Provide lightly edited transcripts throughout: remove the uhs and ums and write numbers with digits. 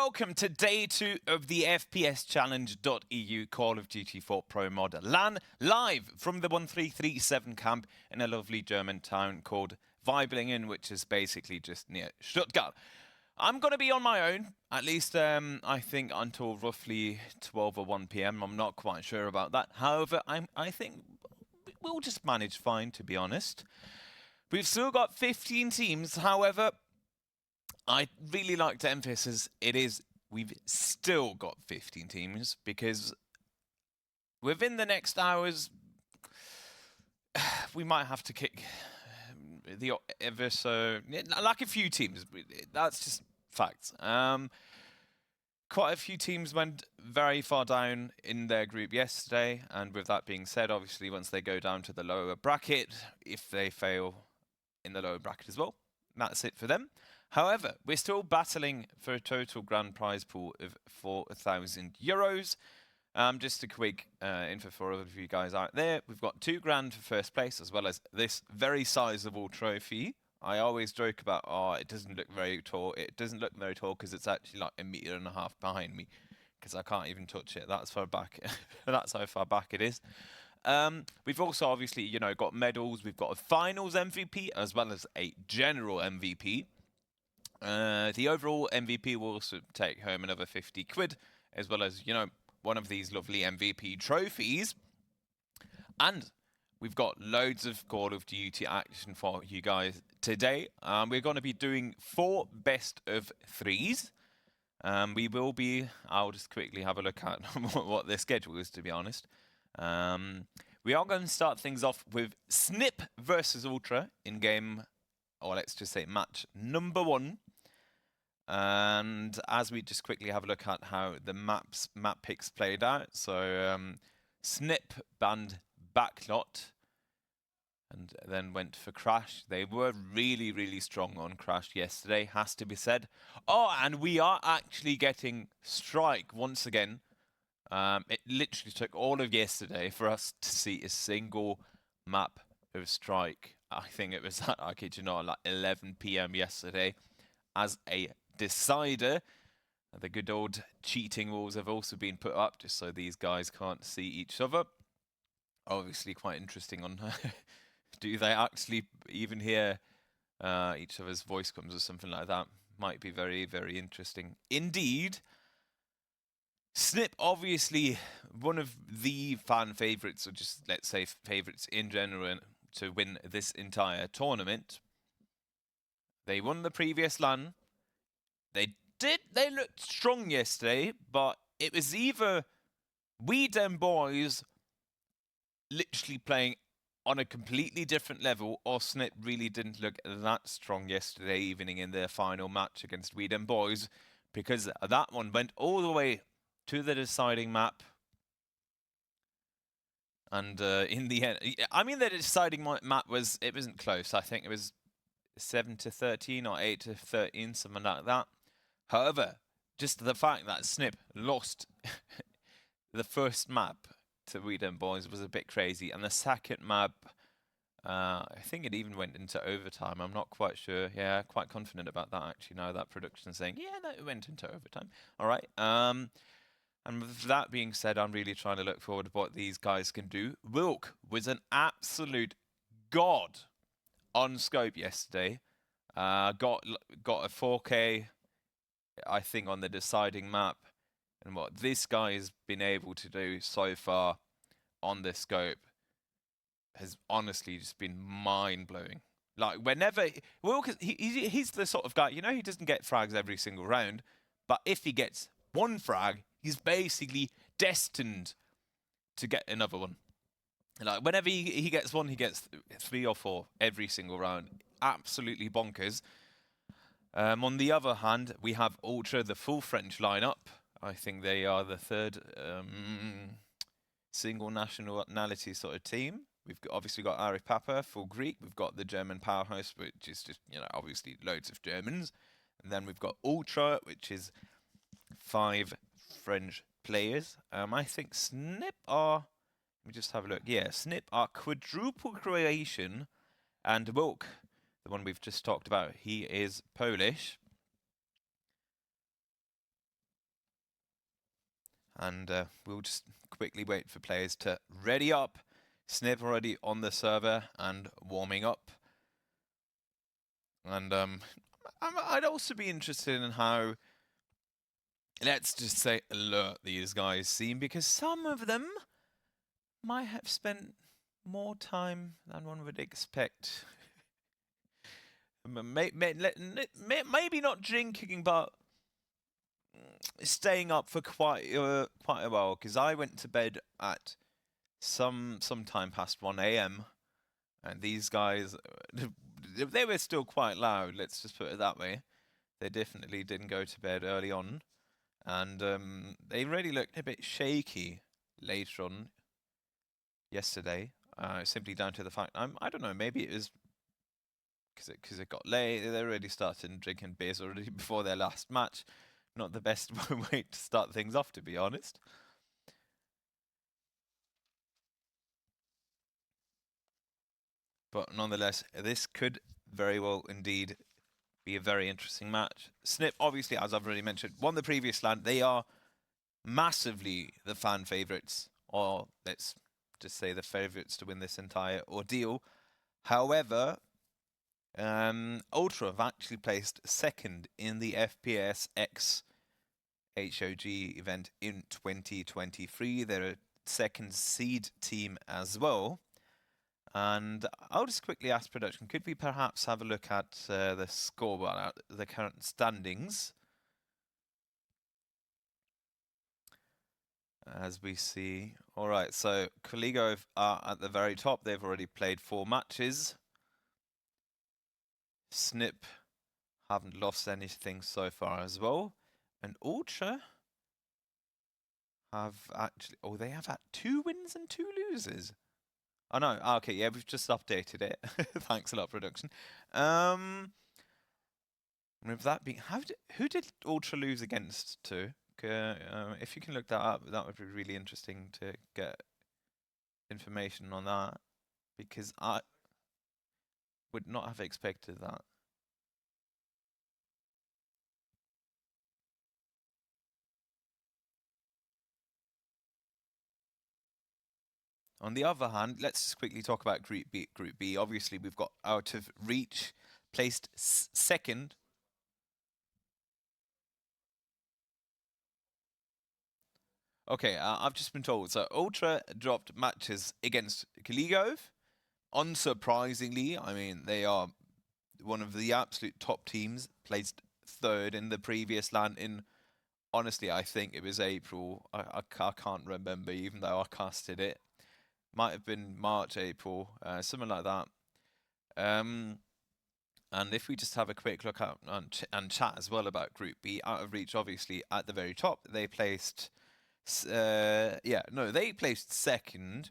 welcome to day 2 of the FPS Challenge.eu Call of Duty 4 Pro Mod LAN, live from the 1337 camp in a lovely German town called Weiblingen, which is basically just near Stuttgart. I'm going to be on my own, at least I think until roughly 12 or 1 PM. I'm not quite sure about that. However, I think we'll just manage fine, to be honest. We've still got 15 teams, however, I really like to emphasize we've still got 15 teams, because within the next hours we might have to kick the ever so like a few teams. That's just facts. Quite a few teams went very far down in their group yesterday, and with that being said, obviously once they go down to the lower bracket, if they fail in the lower bracket as well, that's it for them. However, we're still battling for a total grand prize pool of €4,000. Just a quick info for all of you guys out there. We've got $2 grand for first place, as well as this very sizable trophy. I always joke about, oh, it doesn't look very tall. It doesn't look very tall because it's actually like 1.5 meters behind me, because I can't even touch it. That's far back. That's how far back it is. We've also obviously, got medals. We've got a finals MVP as well as a general MVP. The overall MVP will also take home another 50 quid, as well as, one of these lovely MVP trophies. And we've got loads of Call of Duty action for you guys today. We're going to be doing 4 best of 3s. I'll just quickly have a look at what the schedule is, to be honest. We are going to start things off with Sniip versus Ultra in game, or let's just say match number 1. And as we just quickly have a look at how the map picks played out, so Sniip banned Backlot and then went for Crash. They were really, really strong on Crash yesterday, has to be said. Oh, and we are actually getting Strike once again. It literally took all of yesterday for us to see a single map of Strike. I think it was at, I kid you not, like 11 PM yesterday as a decider. The good old cheating rules have also been put up just so these guys can't see each other. Obviously quite interesting on do they actually even hear each other's voice comes or something like that. Might be very, very interesting indeed. Sniip, obviously one of the fan favourites, or just let's say favourites in general, to win this entire tournament. They won the previous LAN. They looked strong yesterday, but it was either we them boys literally playing on a completely different level, or Sniip really didn't look that strong yesterday evening in their final match against we them boys, because that one went all the way to the deciding map. And in the end, I mean, the deciding map wasn't close. I think it was 7-13 or 8-13, something like that. However, just the fact that Sniip lost the first map to we them boys was a bit crazy, and the second map, I think it even went into overtime. I'm not quite sure. Yeah, quite confident about that actually. Now that production's saying, yeah, no, it went into overtime. All right. And with that being said, I'm really trying to look forward to what these guys can do. Wilk was an absolute god on scope yesterday. Got a 4K, I think, on the deciding map. And what this guy has been able to do so far on the scope has honestly just been mind-blowing. Like, whenever... Wilk, he's the sort of guy, he doesn't get frags every single round, but if he gets one frag, he's basically destined to get another one. Like, whenever he gets one, he gets 3 or 4 every single round. Absolutely bonkers. On the other hand, we have Ultra, the full French lineup. I think they are the third single nationality sort of team. We've obviously got Ari Papa, full Greek. We've got the German powerhouse, which is just, obviously loads of Germans. And then we've got Ultra, which is 5 French players. I think Sniip are... Let me just have a look. Yeah, Sniip are quadruple Croatian, and Wilk, the one we've just talked about, he is Polish. And we'll just quickly wait for players to ready up. Sniip already on the server and warming up. And I'd also be interested in how, let's just say, alert these guys seem, because some of them might have spent more time than one would expect. Maybe not drinking, but staying up for quite a while. Because I went to bed at some time past 1 a.m. and these guys, they were still quite loud. Let's just put it that way. They definitely didn't go to bed early on, and they really looked a bit shaky later on yesterday. Simply down to the fact I don't know, maybe it was because it got late. They already started drinking beers already before their last match. Not the best way to start things off, to be honest. But nonetheless, this could very well indeed be a very interesting match. Sniip, obviously, as I've already mentioned, won the previous LAN. They are massively the fan favourites, or let's just say the favourites to win this entire ordeal. However, Ultra have actually placed second in the FPS X HOG event in 2023. They're a second seed team as well. And I'll just quickly ask production, could we perhaps have a look at the scoreboard, the current standings? As we see. All right, so Koligov are at the very top. They've already played 4 matches. Sniip haven't lost anything so far as well. And Ultra have actually... Oh, they have had 2 wins and 2 losses. Oh, no. Okay, yeah, we've just updated it. Thanks a lot, production. With that being... Who did Ultra lose against to? If you can look that up, that would be really interesting to get information on that, because I would not have expected that. On the other hand, let's just quickly talk about Group B. Group B, obviously, we've got Out of Reach placed second. Okay, I've just been told. So Ultra dropped matches against Koligov. Unsurprisingly, I mean, they are one of the absolute top teams, placed third in the previous LAN in, honestly, I think it was April. I can't remember, even though I casted it. Might have been March, April, something like that. And if we just have a quick look at and chat as well about Group B, Out of Reach, obviously, at the very top. They placed... they placed second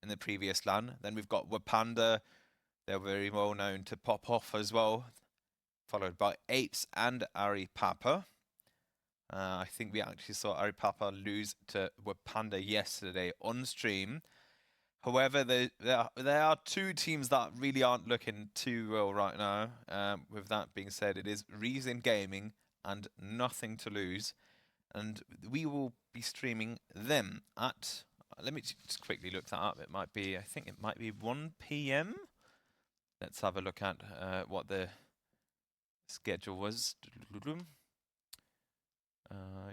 in the previous LAN. Then we've got Wapanda. They're very well known to pop off as well, followed by Apes and Ari Papa. I think we actually saw Ari Papa lose to Wapanda yesterday on stream. However, there are 2 teams that really aren't looking too well right now. With that being said, it is Reason Gaming and Nothing to Lose. And we will be streaming them at... let me just quickly look that up. I think it might be 1 p.m. Let's have a look at what the schedule was.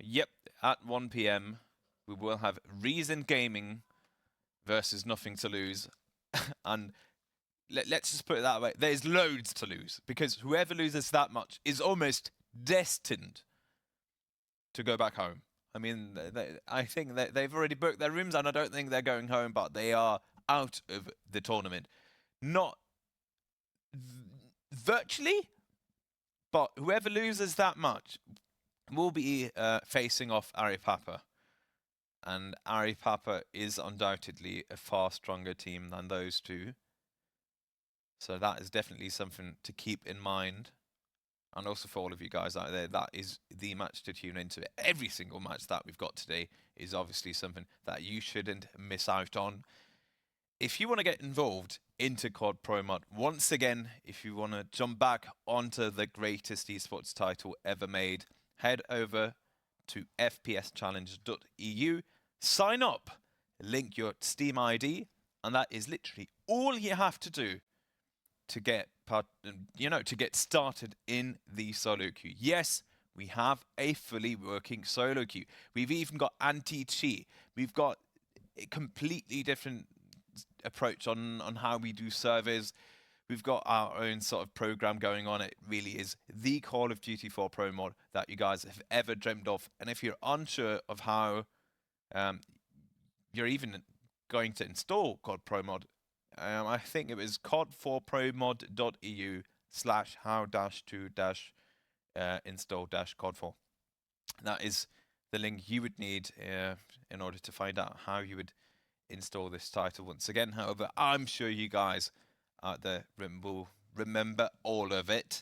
Yep, at 1 p.m. we will have Reason Gaming versus Nothing to Lose. And let's just put it that way. There's loads to lose, because whoever loses that much is almost destined to go back home. I mean, I think that they've already booked their rooms, and I don't think they're going home, but they are out of the tournament. Not virtually, but whoever loses that much will be facing off Ari Papa. And Ari Papa is undoubtedly a far stronger team than those 2. So that is definitely something to keep in mind. And also for all of you guys out there, that is the match to tune into. Every single match that we've got today is obviously something that you shouldn't miss out on. If you want to get involved into CoD Pro Mod, once again, if you want to jump back onto the greatest esports title ever made, head over to fpschallenge.eu, sign up, link your Steam ID, and that is literally all you have to do to get to get started in the solo queue. Yes, we have a fully working solo queue. We've even got anti-cheat. We've got a completely different approach on how we do servers. We've got our own sort of program going on. It really is the Call of Duty 4 Pro mod that you guys have ever dreamed of. And if you're unsure of how you're even going to install COD Pro mod, I think it was cod4promod.eu/how-to-install-COD4. That is the link you would need in order to find out how you would install this title once again. However, I'm sure you guys out there will remember all of it.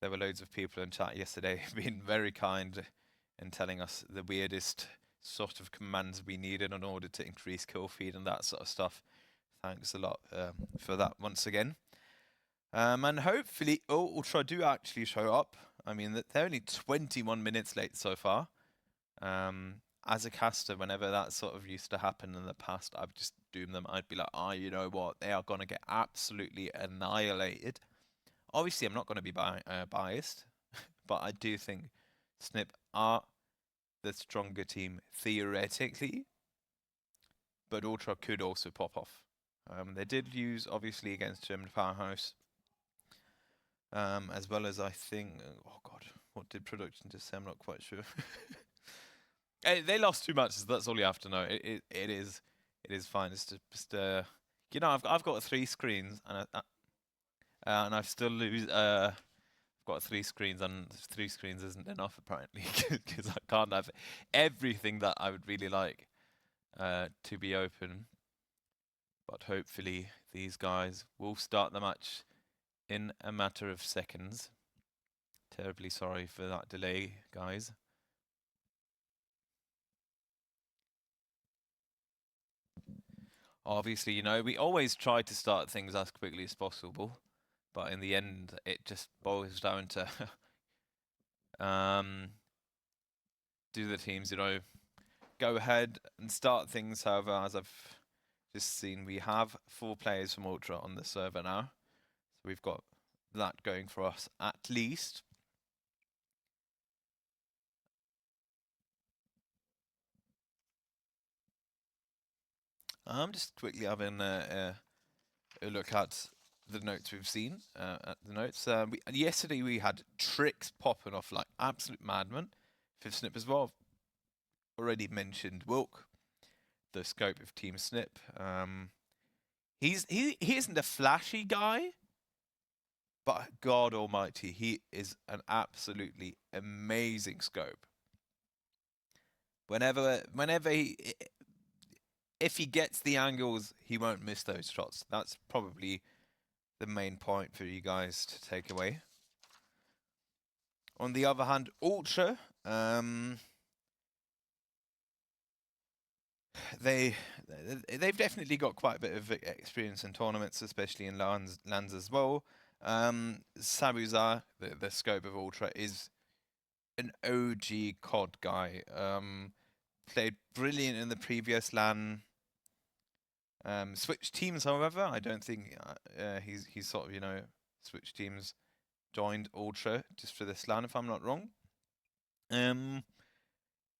There were loads of people in chat yesterday being very kind and telling us the weirdest sort of commands we needed in order to increase kill feed and that sort of stuff. Thanks a lot for that once again. And hopefully Ultra do actually show up. I mean, they're only 21 minutes late so far. As a caster, whenever that sort of used to happen in the past, I would just doom them. I'd be like, you know what? They are going to get absolutely annihilated. Obviously, I'm not going to be biased, but I do think Sniip are the stronger team theoretically, but Ultra could also pop off. They did use, obviously, against German Powerhouse, as well as I think, oh god, what did production just say? I'm not quite sure. They lost 2 matches. That's all you have to know. It is fine. It's just you know, I've got 3 screens and I've still I've got 3 screens, and 3 screens isn't enough apparently, because I can't have everything that I would really like to be open. But hopefully these guys will start the match in a matter of seconds. Terribly sorry for that delay, guys. Obviously, you know, we always try to start things as quickly as possible, but in the end, it just boils down to do the teams, you know, go ahead and start things. However, as I've just seen, we have 4 players from Ultra on the server now, so we've got that going for us at least. I'm just quickly having a look at the notes we've seen. Yesterday we had tricks popping off like absolute madmen. Fifth Sniip as well. Already mentioned Wilk, the scope of Team Sniip. He isn't a flashy guy, but God Almighty, he is an absolutely amazing scope. Whenever if he gets the angles, he won't miss those shots. That's probably the main point for you guys to take away. On the other hand, Ultra, they've definitely got quite a bit of experience in tournaments, especially in LANs as well. Sabuzar, the scope of Ultra, is an OG COD guy. Played brilliant in the previous LAN. Switched teams, however, I don't think he's sort of, you know, switched teams, joined Ultra just for this LAN, if I'm not wrong.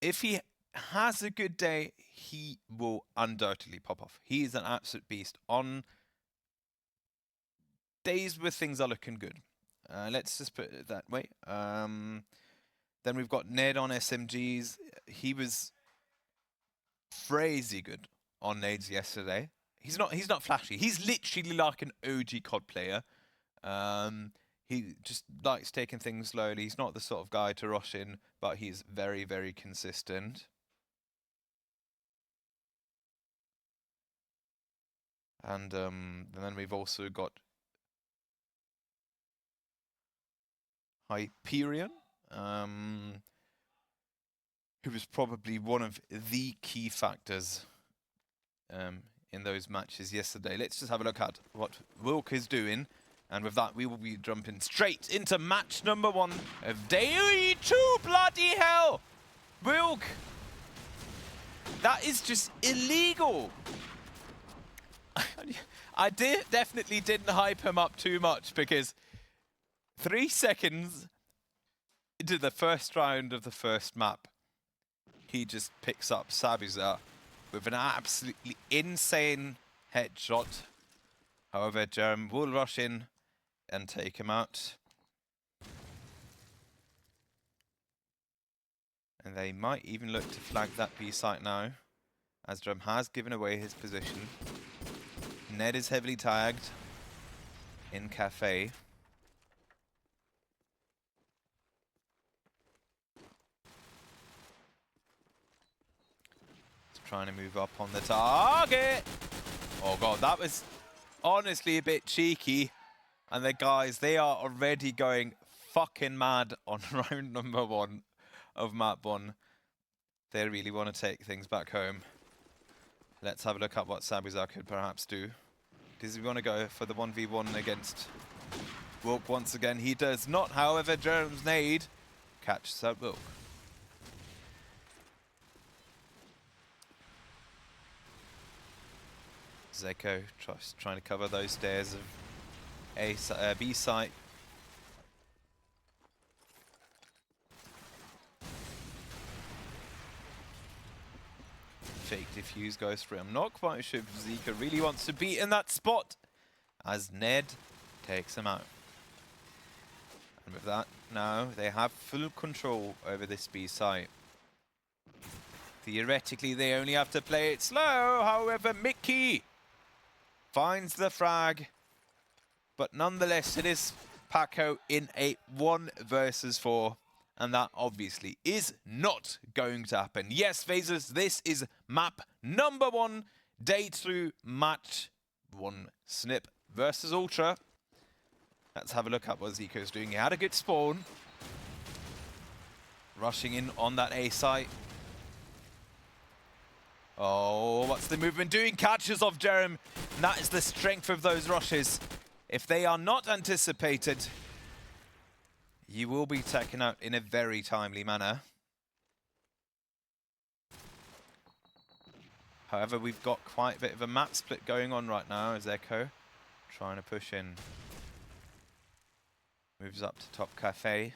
If he has a good day, he will undoubtedly pop off. He is an absolute beast on days where things are looking good. Let's just put it that way. Then we've got Ned on SMGs. He was crazy good on nades yesterday. He's not flashy. He's literally like an OG COD player. He just likes taking things slowly. He's not the sort of guy to rush in, but he's very, very consistent. And then we've also got Hyperion, who was probably one of the key factors in those matches yesterday. Let's just have a look at what Wilk is doing. And with that, we will be jumping straight into match number 1 of day 2. Bloody hell! Wilk! That is just illegal! I definitely didn't hype him up too much because 3 seconds into the first round of the first map, he just picks up Sabuzar with an absolutely insane headshot. However, Jerem will rush in and take him out. And they might even look to flag that B site now, as Jerem has given away his position. Ned is heavily tagged in Cafe. He's trying to move up on the target. Oh god, that was honestly a bit cheeky. And the guys, they are already going fucking mad on round number 1 of map 1. They really want to take things back home. Let's have a look at what Sabuzar could perhaps do. Does he want to go for the 1v1 against Wilk once again? He does not, however, Jerem's nade catches out Wilk. Zeko trying to cover those stairs of B site. Fake defuse goes through. I'm not quite sure if Zika really wants to be in that spot as Ned takes him out. And with that, now they have full control over this B site. Theoretically, they only have to play it slow. However, Mickey finds the frag. But nonetheless, it is Paco in a 1 versus 4. And that obviously is not going to happen. Yes, Phasers, this is map number 1. Day 2, match 1. Sniip versus Ultra. Let's have a look at what Zico's doing. He had a good spawn. Rushing in on that A site. Oh, what's the movement doing? Catches off Jerem. And that is the strength of those rushes. If they are not anticipated, you will be taken out in a very timely manner. However, we've got quite a bit of a map split going on right now as Echo trying to push in. Moves up to top Cafe.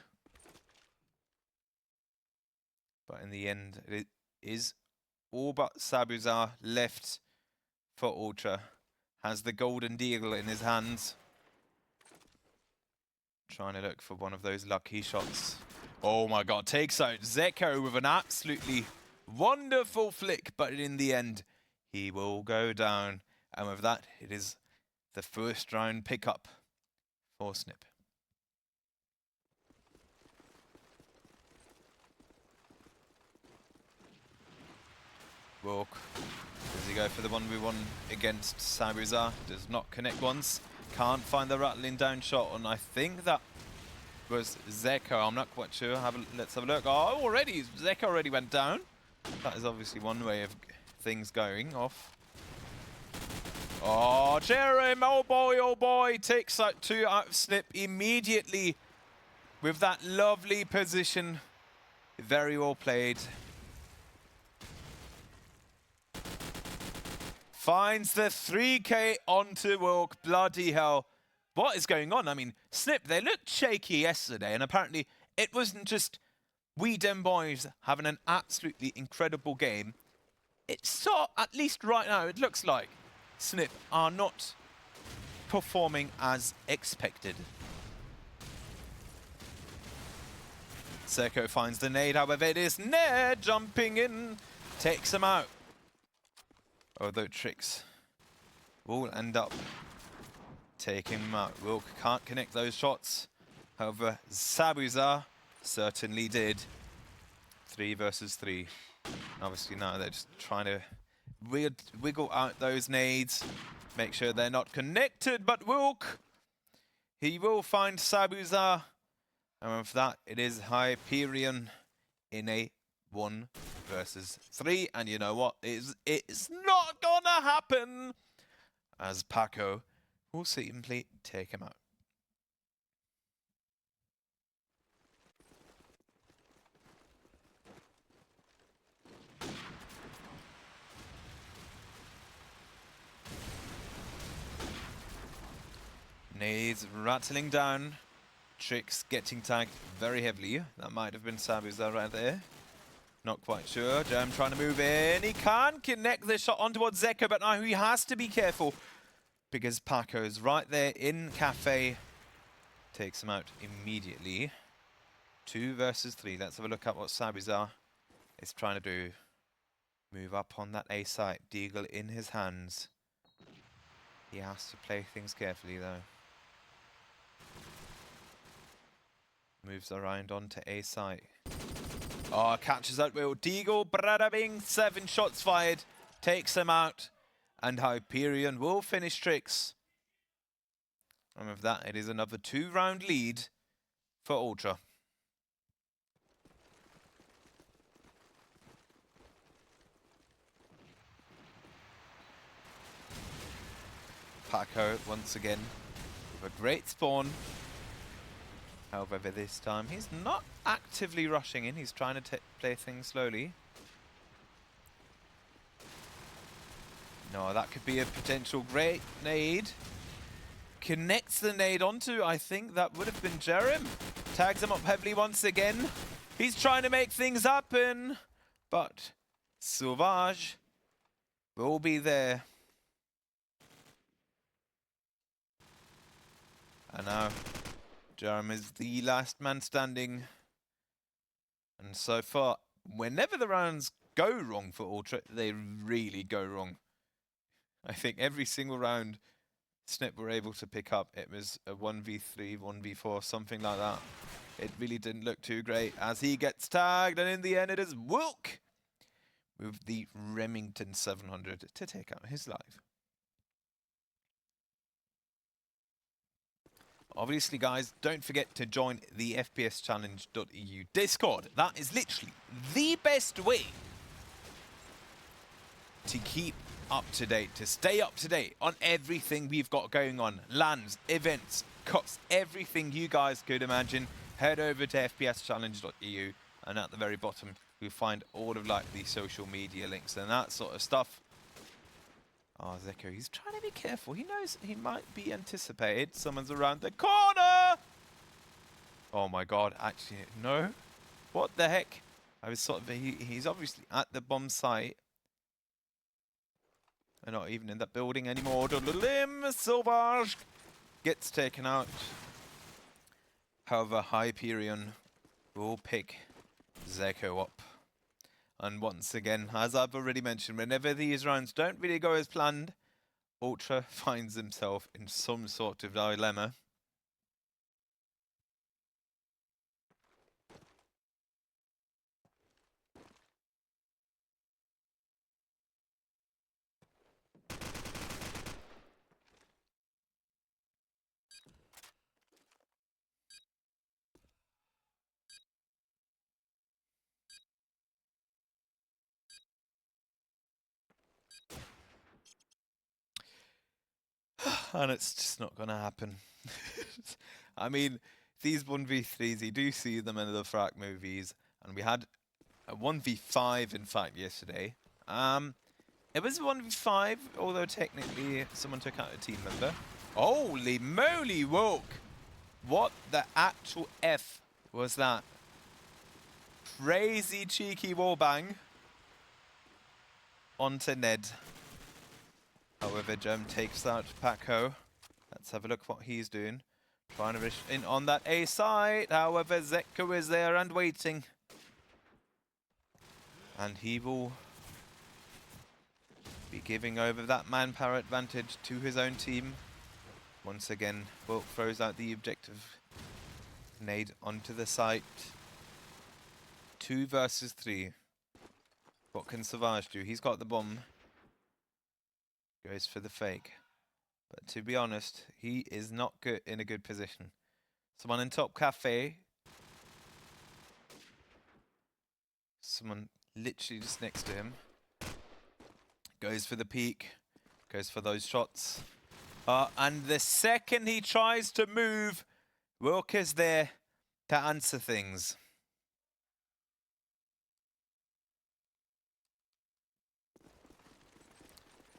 But in the end, it is all but Sabuzar left for Ultra. Has the golden deagle in his hands. Trying to look for one of those lucky shots. Oh my god, takes out Zeko with an absolutely wonderful flick, but in the end, he will go down. And with that, it is the first round pickup for Sniip. Walk. Does he go for the 1v1 against Sabuzar? Does not connect once. Can't find the rattling down shot, and I think that was Zeko. I'm not quite sure. Let's have a look. Oh, Zeko already went down. That is obviously one way of things going off. Oh, Jerem, oh boy, takes out 2 out of Sniip immediately with that lovely position. Very well played. Finds the 3K onto Wilk. Bloody hell. What is going on? I mean, Sniip, they looked shaky yesterday, and apparently it wasn't just we dem boys having an absolutely incredible game. It's so, at least right now, it looks like Sniip are not performing as expected. Zeko finds the nade, however, it is Ned jumping in, takes him out. Although Tricks will end up taking him out. Wilk can't connect those shots. However, Sabuzar certainly did. 3 versus 3. Obviously now they're just trying to wiggle out those nades. Make sure they're not connected, but Wilk, he will find Sabuzar. And with that, it is Hyperion in a 1 versus 3, and you know what? It's not gonna happen, as Paco will simply take him out. Nades rattling down. Tricks getting tagged very heavily. That might have been Sabuza right there. Not quite sure. Germ trying to move in. He can connect the shot on towards Zeko, but now he has to be careful because Paco's right there in Cafe. Takes him out immediately. 2 versus 3. Let's have a look at what Sabuza is trying to do. Move up on that A site. Deagle in his hands. He has to play things carefully though. Moves around onto A site. Oh, catches out Will. Deagle, brada bing, 7 shots fired. Takes him out. And Hyperion will finish Tricks. And with that, it is another 2-round lead for Ultra. Paco, once again, with a great spawn. However, this time, he's not actively rushing in. He's trying to play things slowly. No, that could be a potential great nade. Connects the nade onto, I think that would have been Jerem. Tags him up heavily once again. He's trying to make things happen. But Sauvage will be there. And now Jerem is the last man standing. And so far, whenever the rounds go wrong for Ultra, they really go wrong. I think every single round Sniip were able to pick up, it was a 1v3, 1v4, something like that. It really didn't look too great as he gets tagged, and in the end it is Wilk with the Remington 700 to take out his life. Obviously, guys, don't forget to join the FPSchallenge.eu Discord. That is literally the best way to keep up to date, to stay up to date on everything we've got going on. LANs, events, CoDs, everything you guys could imagine. Head over to FPSchallenge.eu, and at the very bottom, you'll find all of like the social media links and that sort of stuff. Oh, Zeko, he's trying to be careful. He knows he might be anticipated. Someone's around the corner! Oh my god, actually, no. What the heck? I was sort of, he's obviously at the bomb site. They're not even in that building anymore. Sauvage gets taken out. However, Hyperion will pick Zeko up. And once again, as I've already mentioned, whenever these rounds don't really go as planned, Ultra finds himself in some sort of dilemma. And it's just not going to happen. I mean, these 1v3s, you do see them in the Frak movies. And we had a 1v5, in fact, yesterday. It was 1v5, although technically someone took out a team member. Holy moly, woke! What the actual F was that? Crazy cheeky wallbang onto Ned. However, Gem takes out Paco. Let's have a look what he's doing. Trying to rush in on that A side. However, Zeko is there and waiting. And he will be giving over that manpower advantage to his own team. Once again, Wilk throws out the objective nade onto the site. 2 versus 3. What can Savage do? He's got the bomb. Goes for the fake. But to be honest, he is not good in a good position. Someone in top cafe. Someone literally just next to him. Goes for the peek. Goes for those shots. And the second he tries to move, Wilk is there to answer things.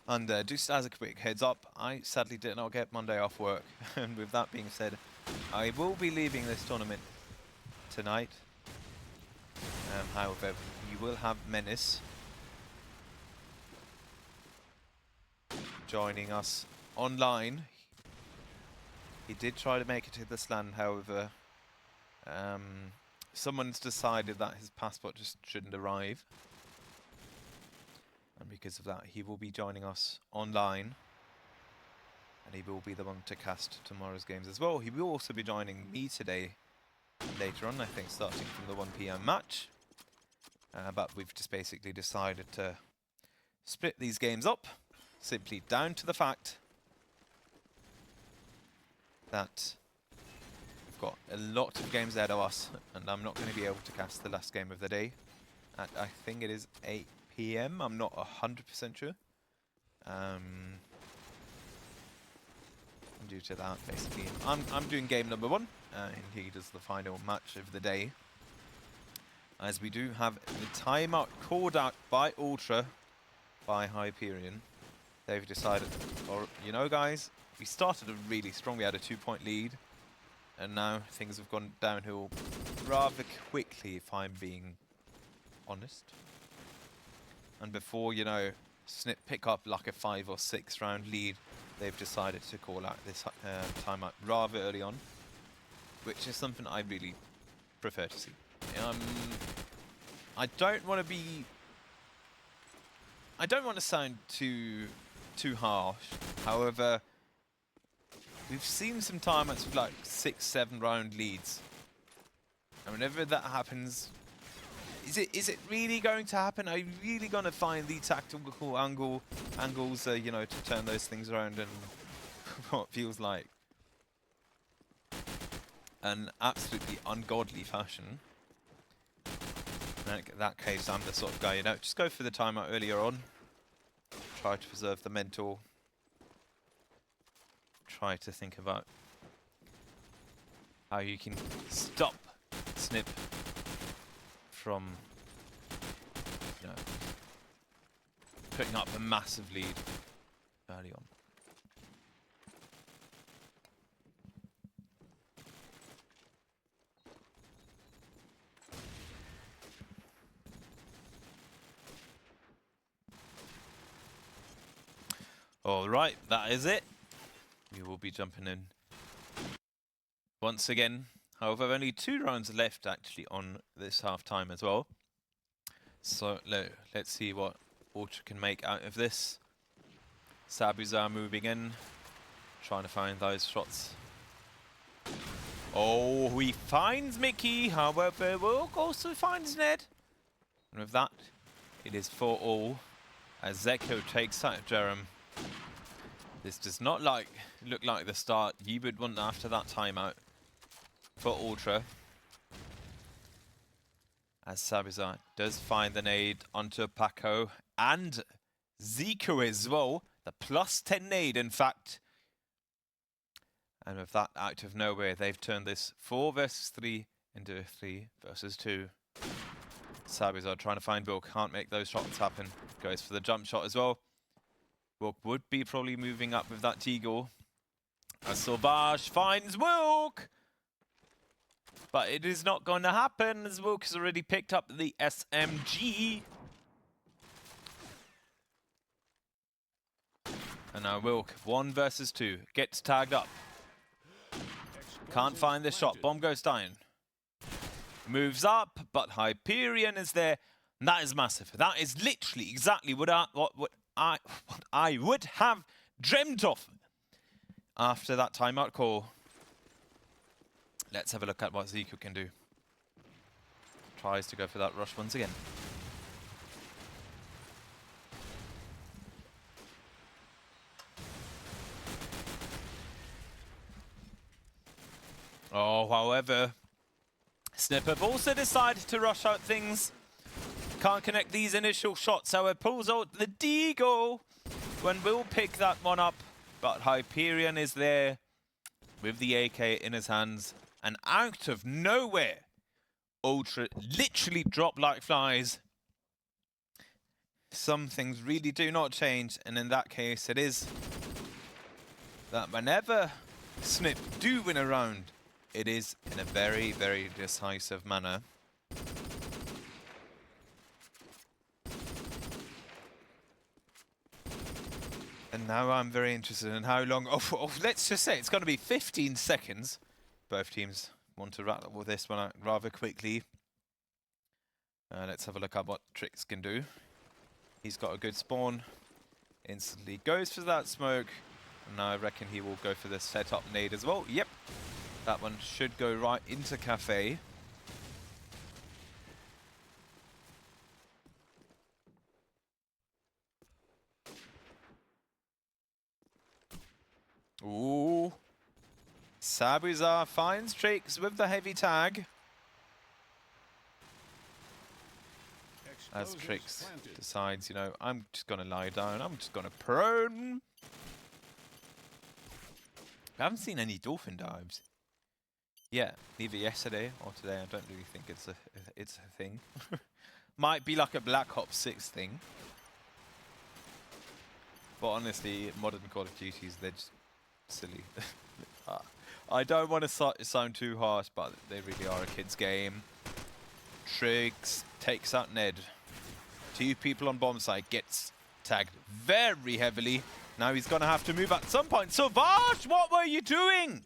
And just as a quick heads up, I sadly did not get Monday off work. And with that being said, I will be leaving this tournament tonight. However, you will have Menace joining us online. He did try to make it to this LAN, however, someone's decided that his passport just shouldn't arrive. And because of that, he will be joining us online. And he will be the one to cast tomorrow's games as well. He will also be joining me today, later on, I think starting from the 1 PM match. But we've just basically decided to split these games up, simply down to the fact that we've got a lot of games ahead of us, and I'm not going to be able to cast the last game of the day at, I think it is 8 PM. I'm not 100% sure. Due to that, basically, I'm doing game number 1, and he does the final match of the day. As we do have the timeout called out by Ultra, by Hyperion. They've decided, or you know, guys, we started really strong. We had a 2-point lead, and now things have gone downhill rather quickly, if I'm being honest. And before, you know, Sniip pick up like a 5 or 6 round lead, they've decided to call out this timeout rather early on, which is something I really prefer to see. I don't want to sound too harsh. However, we've seen some timeouts with like 6, 7 round leads, and whenever that happens, is it really going to happen? Are you really going to find the tactical angles, you know, to turn those things around in what feels like an absolutely ungodly fashion? In that case, I'm the sort of guy, you know, just go for the timeout earlier on. Try to preserve the mental. Try to think about how you can stop Sniip from, you know, putting up a massive lead early on. All right, that is it. We will be jumping in once again. However, only 2 rounds left actually on this half time as well. So let's see what Ultra can make out of this. Sabuzar moving in, trying to find those shots. Oh, he finds Mickey. However, will also finds Ned. And with that, it is 4-all as Zeko takes out Jerem. This does not look like the start you would want after that timeout for Ultra. As Sabuzar does find the nade onto Paco and Zico as well. The +10 nade, in fact. And with that out of nowhere, they've turned this 4 versus 3 into a 3 versus 2. Sabuzar trying to find Bill, can't make those shots happen. Goes for the jump shot as well. Wilk would be probably moving up with that T-goal. As Sauvage finds Wilk! But it is not going to happen as Wilk has already picked up the SMG. And now Wilk, 1 versus 2, gets tagged up. Can't find the shot, bomb goes down. Moves up, but Hyperion is there. And that is massive. That is literally exactly what I would have dreamt of after that timeout call. Let's have a look at what Zico can do. Tries to go for that rush once again. Oh, however, Sniip have also decided to rush out things. Can't connect these initial shots, however, pulls out the D-goal when we'll pick that one up. But Hyperion is there with the AK in his hands. And out of nowhere, Ultra literally drop like flies. some things really do not change, and in that case it is that whenever Sniip do win a round, it is in a very, very decisive manner. And now I'm very interested in how long, let's just say it's going to be 15 seconds. Both teams want to rattle with this one out rather quickly. Let's have a look at what Tricks can do. He's got a good spawn. Instantly goes for that smoke. And now I reckon he will go for the setup nade as well. Yep. That one should go right into Cafe. Ooh. Sabuzar finds Tricks with the heavy tag. As Tricks decides, you know, I'm just going to lie down. I'm just going to prone. I haven't seen any dolphin dives. Yeah, neither yesterday or today. I don't really think it's a thing. Might be like a Black Ops 6 thing. But honestly, modern Call of Duties, they're just silly. I don't want to sound too harsh, but they really are a kid's game. Tricks takes out Ned. 2 people on bomb site, gets tagged very heavily. Now he's going to have to move at some point. Sauvage, what were you doing?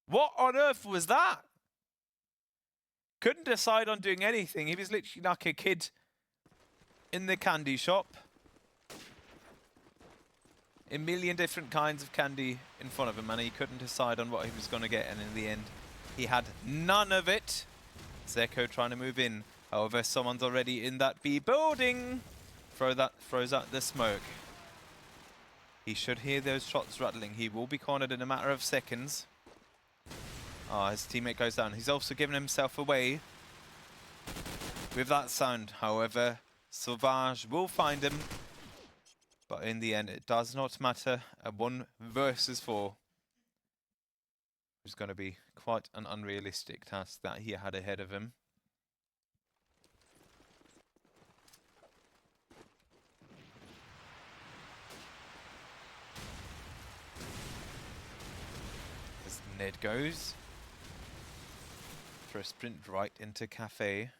What on earth was that? Couldn't decide on doing anything. He was literally like a kid in the candy shop. A million different kinds of candy in front of him, and he couldn't decide on what he was going to get, and in the end, he had none of it. Zeko trying to move in. However, someone's already in that B building. Throws out the smoke. He should hear those shots rattling. He will be cornered in a matter of seconds. His teammate goes down. He's also given himself away with that sound. However, Sauvage will find him. But in the end, it does not matter. A 1 versus 4 is going to be quite an unrealistic task that he had ahead of him. As Ned goes for a sprint right into Cafe.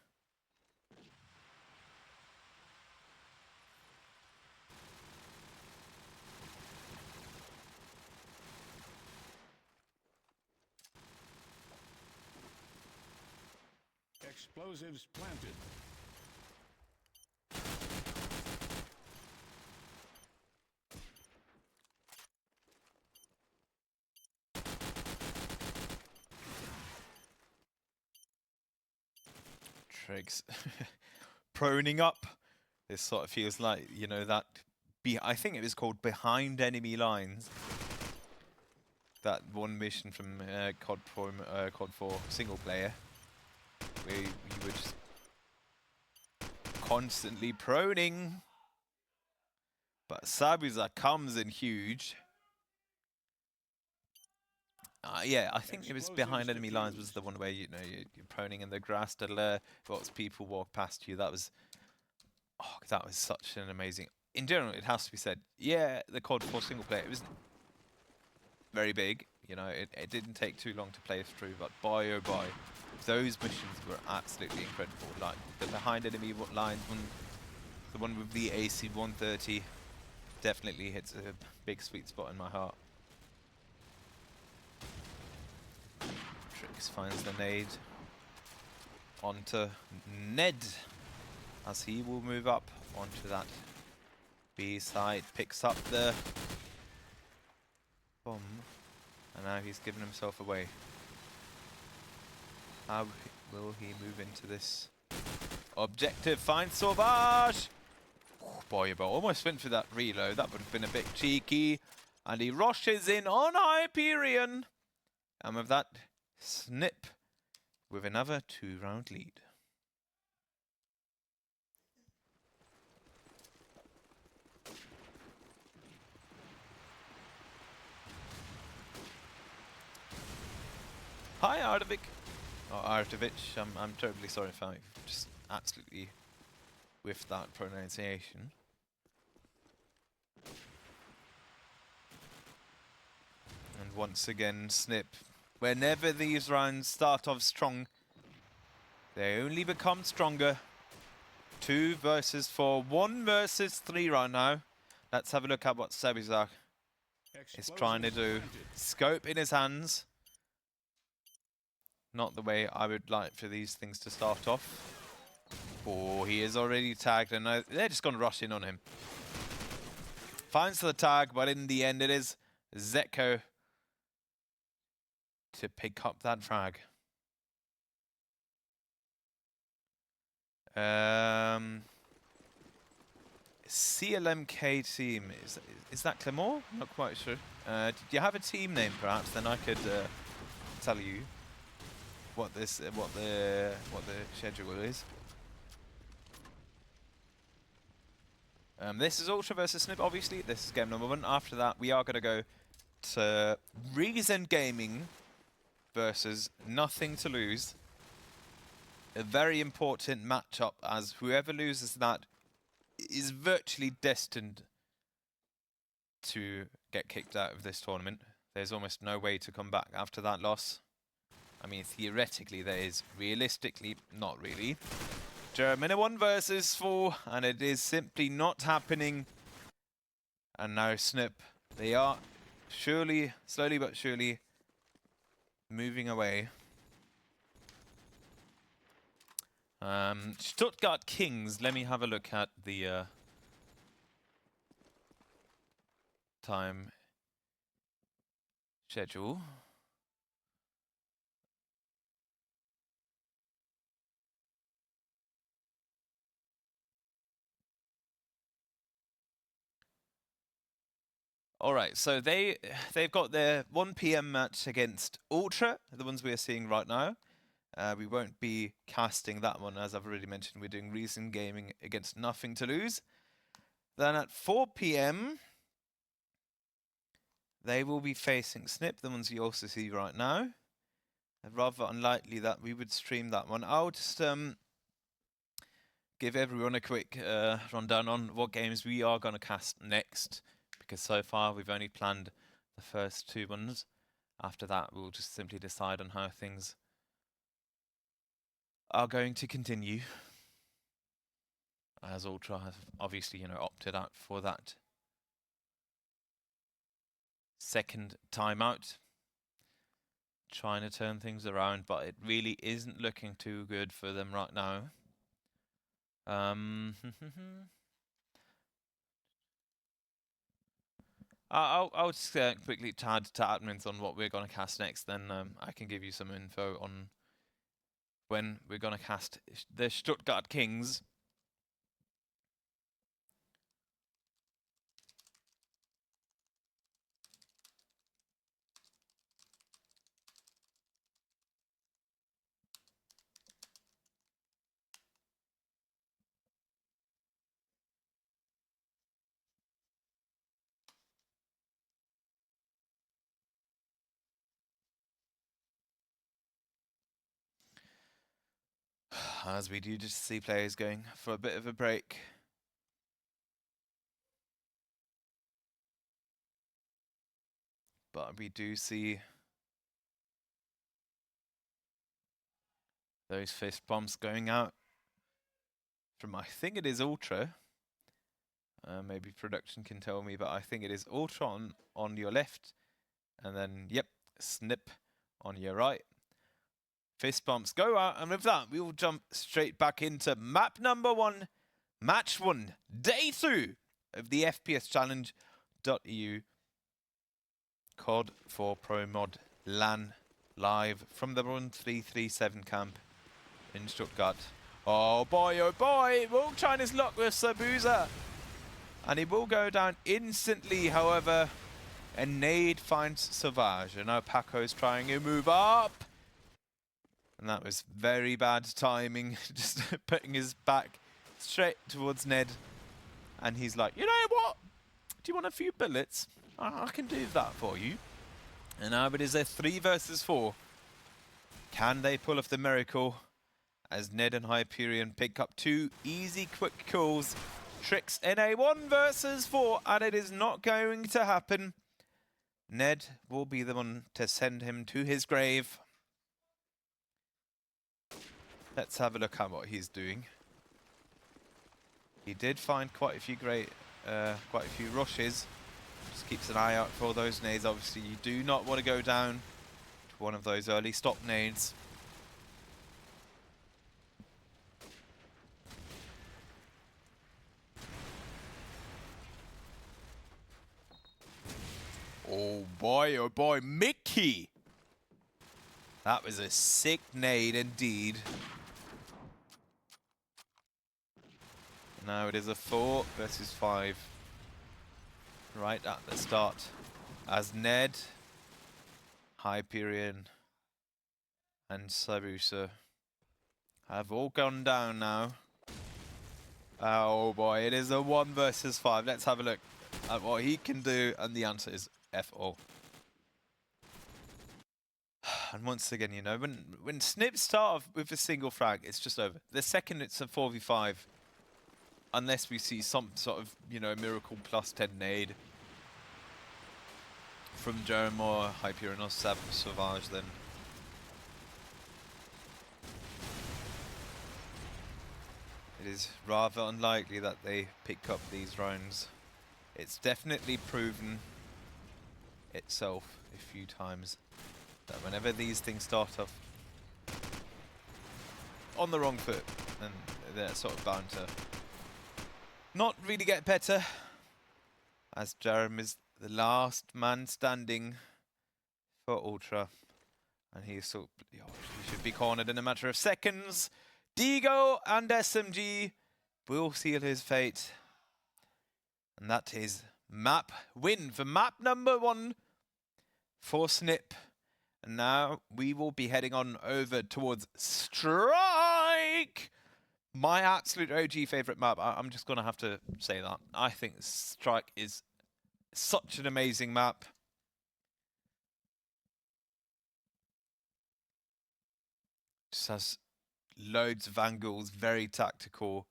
Explosives planted. Tricks proning up. This sort of feels like, you know, that I think it was called Behind Enemy Lines. That one mission from CoD4 single player, where you were just constantly proning. But Sabuzar comes in huge. Yeah, I think it was Behind Enemy Lines was the one where, you know, you're proning in the grass to lots of people walk past you. That was such an amazing. In general, it has to be said, yeah, the CoD4 single player, it was very big. You know, it didn't take too long to play through, but boy oh boy, those missions were absolutely incredible. Like the Behind Enemy Lines one, the one with the AC-130, definitely hits a big sweet spot in my heart. Tricks finds the nade onto Ned as he will move up onto that B side, picks up the bomb, and now he's given himself away. How will he move into this objective? Finds Sauvage! Oh, boy, almost went for that reload. That would have been a bit cheeky. And he rushes in on Hyperion. And with that, Sniip with another 2-round lead. Hi, Artovic. Or Artovich. I'm terribly sorry if I just absolutely with that pronunciation. And once again, Sniip. Whenever these rounds start off strong, they only become stronger. 2 versus 4, 1 versus 3 right now. Let's have a look at what Sebizak is trying to do. Scope in his hands. Not the way I would like for these things to start off. Oh, he is already tagged, and they're just going to rush in on him. Finds the tag, but in the end it is Zeko to pick up that frag. CLMK team, is that Clemore? Not quite sure. Do you have a team name perhaps? Then I could tell you what the schedule is. This is Ultra versus Sniip, obviously. This is game number 1. After that, we are going to go to Reason Gaming versus Nothing to Lose. A very important matchup, as whoever loses that is virtually destined to get kicked out of this tournament. There's almost no way to come back after that loss. I mean, theoretically there is. Realistically, not really. Germany 1 versus 4, and it is simply not happening. And now Sniip, they are surely, slowly but surely, moving away. Stuttgart Kings, let me have a look at the time schedule. All right, so they've got their 1 PM match against Ultra, the ones we are seeing right now. We won't be casting that one, as I've already mentioned. We're doing Reason Gaming against Nothing to Lose. Then at 4 PM, they will be facing Sniip, the ones you also see right now. Rather unlikely that we would stream that one. I'll just give everyone a quick rundown on what games we are going to cast next, because so far we've only planned the first 2 ones. After that, we'll just simply decide on how things are going to continue, as Ultra have obviously, opted out for that second timeout, trying to turn things around, but it really isn't looking too good for them right now. I'll just quickly add to admins on what we're going to cast next, then I can give you some info on when we're going to cast the Stuttgart Kings. As we do just see players going for a bit of a break. But we do see those fist bumps going out from, I think it is Ultra. Maybe production can tell me, but I think it is Ultra on your left. And then, yep, Sniip on your right. Fist bumps go out, and with that, we will jump straight back into map number 1, match 1, day 2 of the FPS Challenge.eu CoD4 Pro Mod LAN live from the 1337 camp in Stuttgart. Oh boy, will try his luck with Sabuza, and he will go down instantly. However, a nade finds Sauvage, and now Paco's trying to move up. And that was very bad timing, just putting his back straight towards Ned. And he's like, you know what? Do you want a few bullets? I can do that for you. And now it is a 3 versus 4. Can they pull off the miracle as Ned and Hyperion pick up 2 easy quick kills. Tricks in a 1 versus 4, and it is not going to happen. Ned will be the one to send him to his grave. Let's have a look at what he's doing. He did find quite a few rushes. Just keeps an eye out for those nades. Obviously, you do not want to go down to one of those early stop nades. Oh boy, Mickey! That was a sick nade indeed. Now it is a 4 versus 5. Right at the start. As Ned, Hyperion, and Sabusa have all gone down now. Oh boy, it is a 1 versus 5. Let's have a look at what he can do, and the answer is F-O. And once again, you know, when Sniip start off with a single frag, it's just over. The second it's a 4v5, unless we see some sort of, you know, miracle plus 10 nade from Jerem or Hyperion or Sauvage, then it is rather unlikely that they pick up these rounds. It's definitely proven itself a few times that whenever these things start off on the wrong foot, then they're sort of bound to not really get better, as Jerem is the last man standing for Ultra, and he should be cornered in a matter of seconds. Digo and SMG will seal his fate, and that is map win for map number 1 for Sniip. And now we will be heading on over towards Strike, my absolute OG favorite map. I'm just going to have to say that. I think Strike is such an amazing map. Just has loads of angles, very tactical.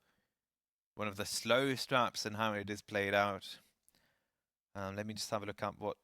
One of the slowest maps and how it is played out. Let me just have a look at what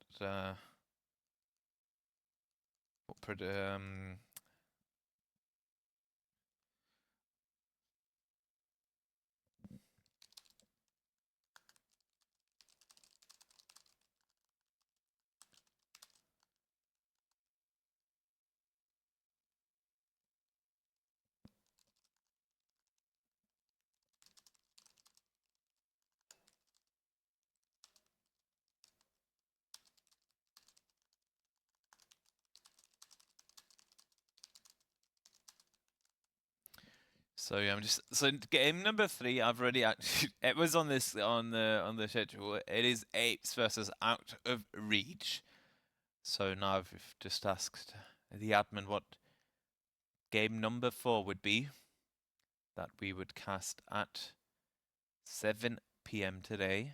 so yeah, so game number 3. I've already actually it was on this on the schedule. It is apes versus Out of Reach. So now I've just asked the admin what game number 4 would be that we would cast at 7 PM today.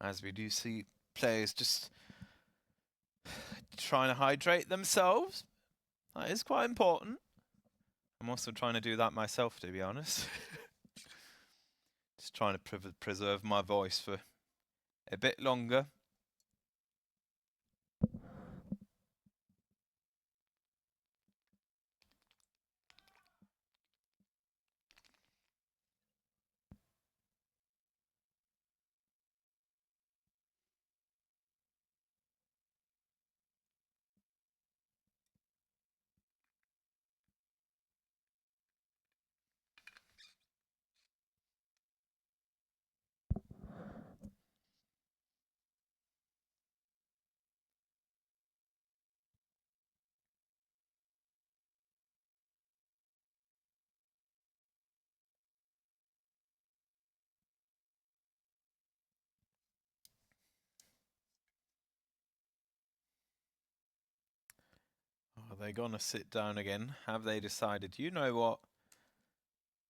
As we do see players just trying to hydrate themselves. That is quite important. I'm also trying to do that myself, to be honest. Just trying to preserve my voice for a bit longer. Are they gonna sit down again? Have they decided, you know what?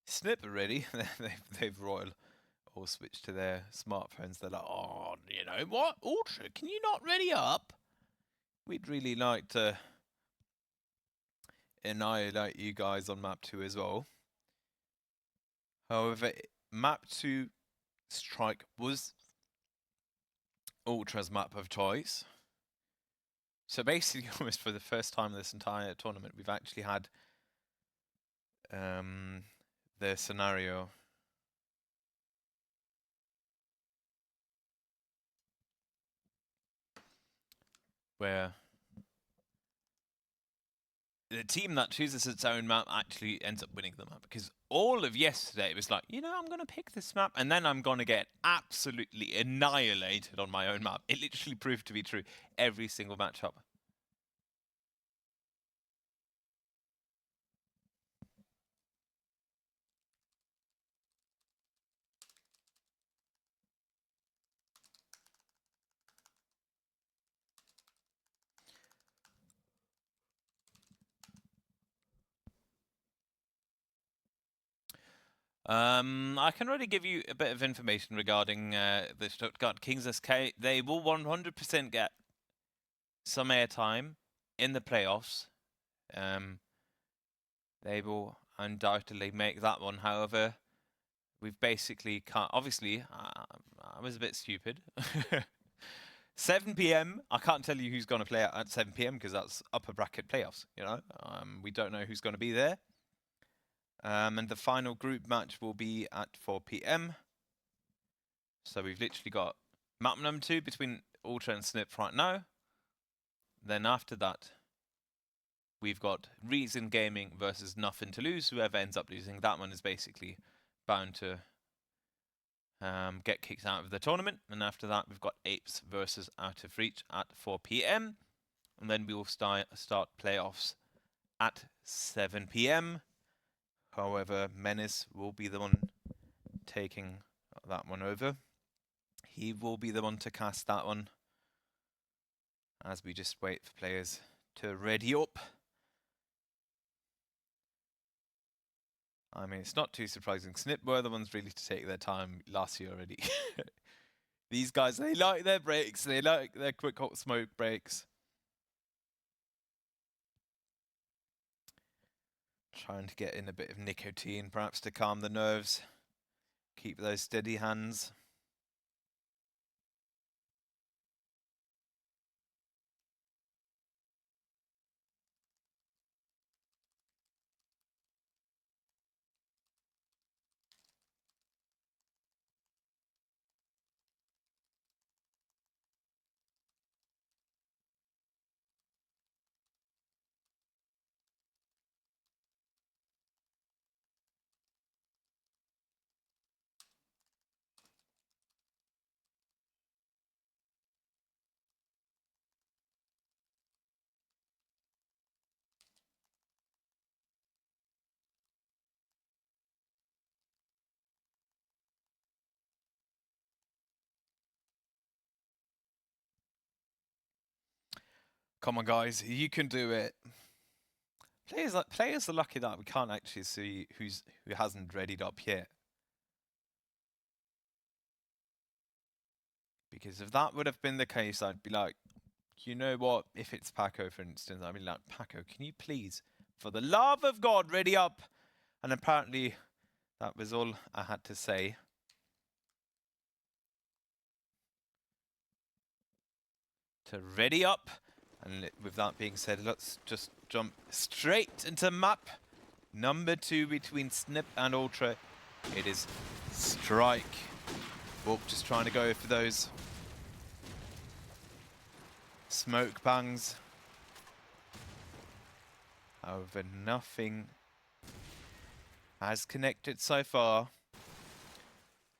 Sniip already. they've all switched to their smartphones. They're like, oh, you know what? Ultra, can you not ready up? we'd really like to annihilate you guys on map 2 as well. However, map 2 Strike was Ultra's map of choice. So basically, almost for the first time in this entire tournament, we've actually had the scenario where the team that chooses its own map actually ends up winning the map. Because all of yesterday it was like, you know, I'm going to pick this map and then I'm going to get absolutely annihilated on my own map. It literally proved to be true every single matchup. I can already give you a bit of information regarding the Stuttgart Kings SK. They will 100% get some airtime in the playoffs. They will undoubtedly make that one. However, we've basically can't. Obviously, I was a bit stupid. 7 p.m. I can't tell you who's going to play at 7 p.m. because that's upper bracket playoffs. You know, we don't know who's going to be there. And the final group match will be at 4 p.m. So we've literally got map number 2 between Ultra and Sniip right now. Then after that, we've got Reason Gaming versus Nothing to Lose. Whoever ends up losing that one is basically bound to get kicked out of the tournament. And after that, we've got Apes versus Out of Reach at 4 p.m. And then we will start playoffs at 7 p.m. However, Menace will be the one taking that one over. He will be the one to cast that one as we just wait for players to ready up. I mean, it's not too surprising. Sniip were the ones really to take their time last year already. These guys, they like their breaks. They like their quick hot smoke breaks. Trying to get in a bit of nicotine, perhaps to calm the nerves. Keep those steady hands. Come on, guys, you can do it. Players are lucky that we can't actually see who hasn't readied up yet. Because if that would have been the case, I'd be like, you know what? If it's Paco, for instance, I'd be like, Paco, can you please, for the love of God, ready up? And apparently, that was all I had to say. To ready up. And with that being said, let's just jump straight into map number 2 between Sniip and Ultra. It is Strike. Whoop, just trying to go for those smoke bangs. However, nothing has connected so far.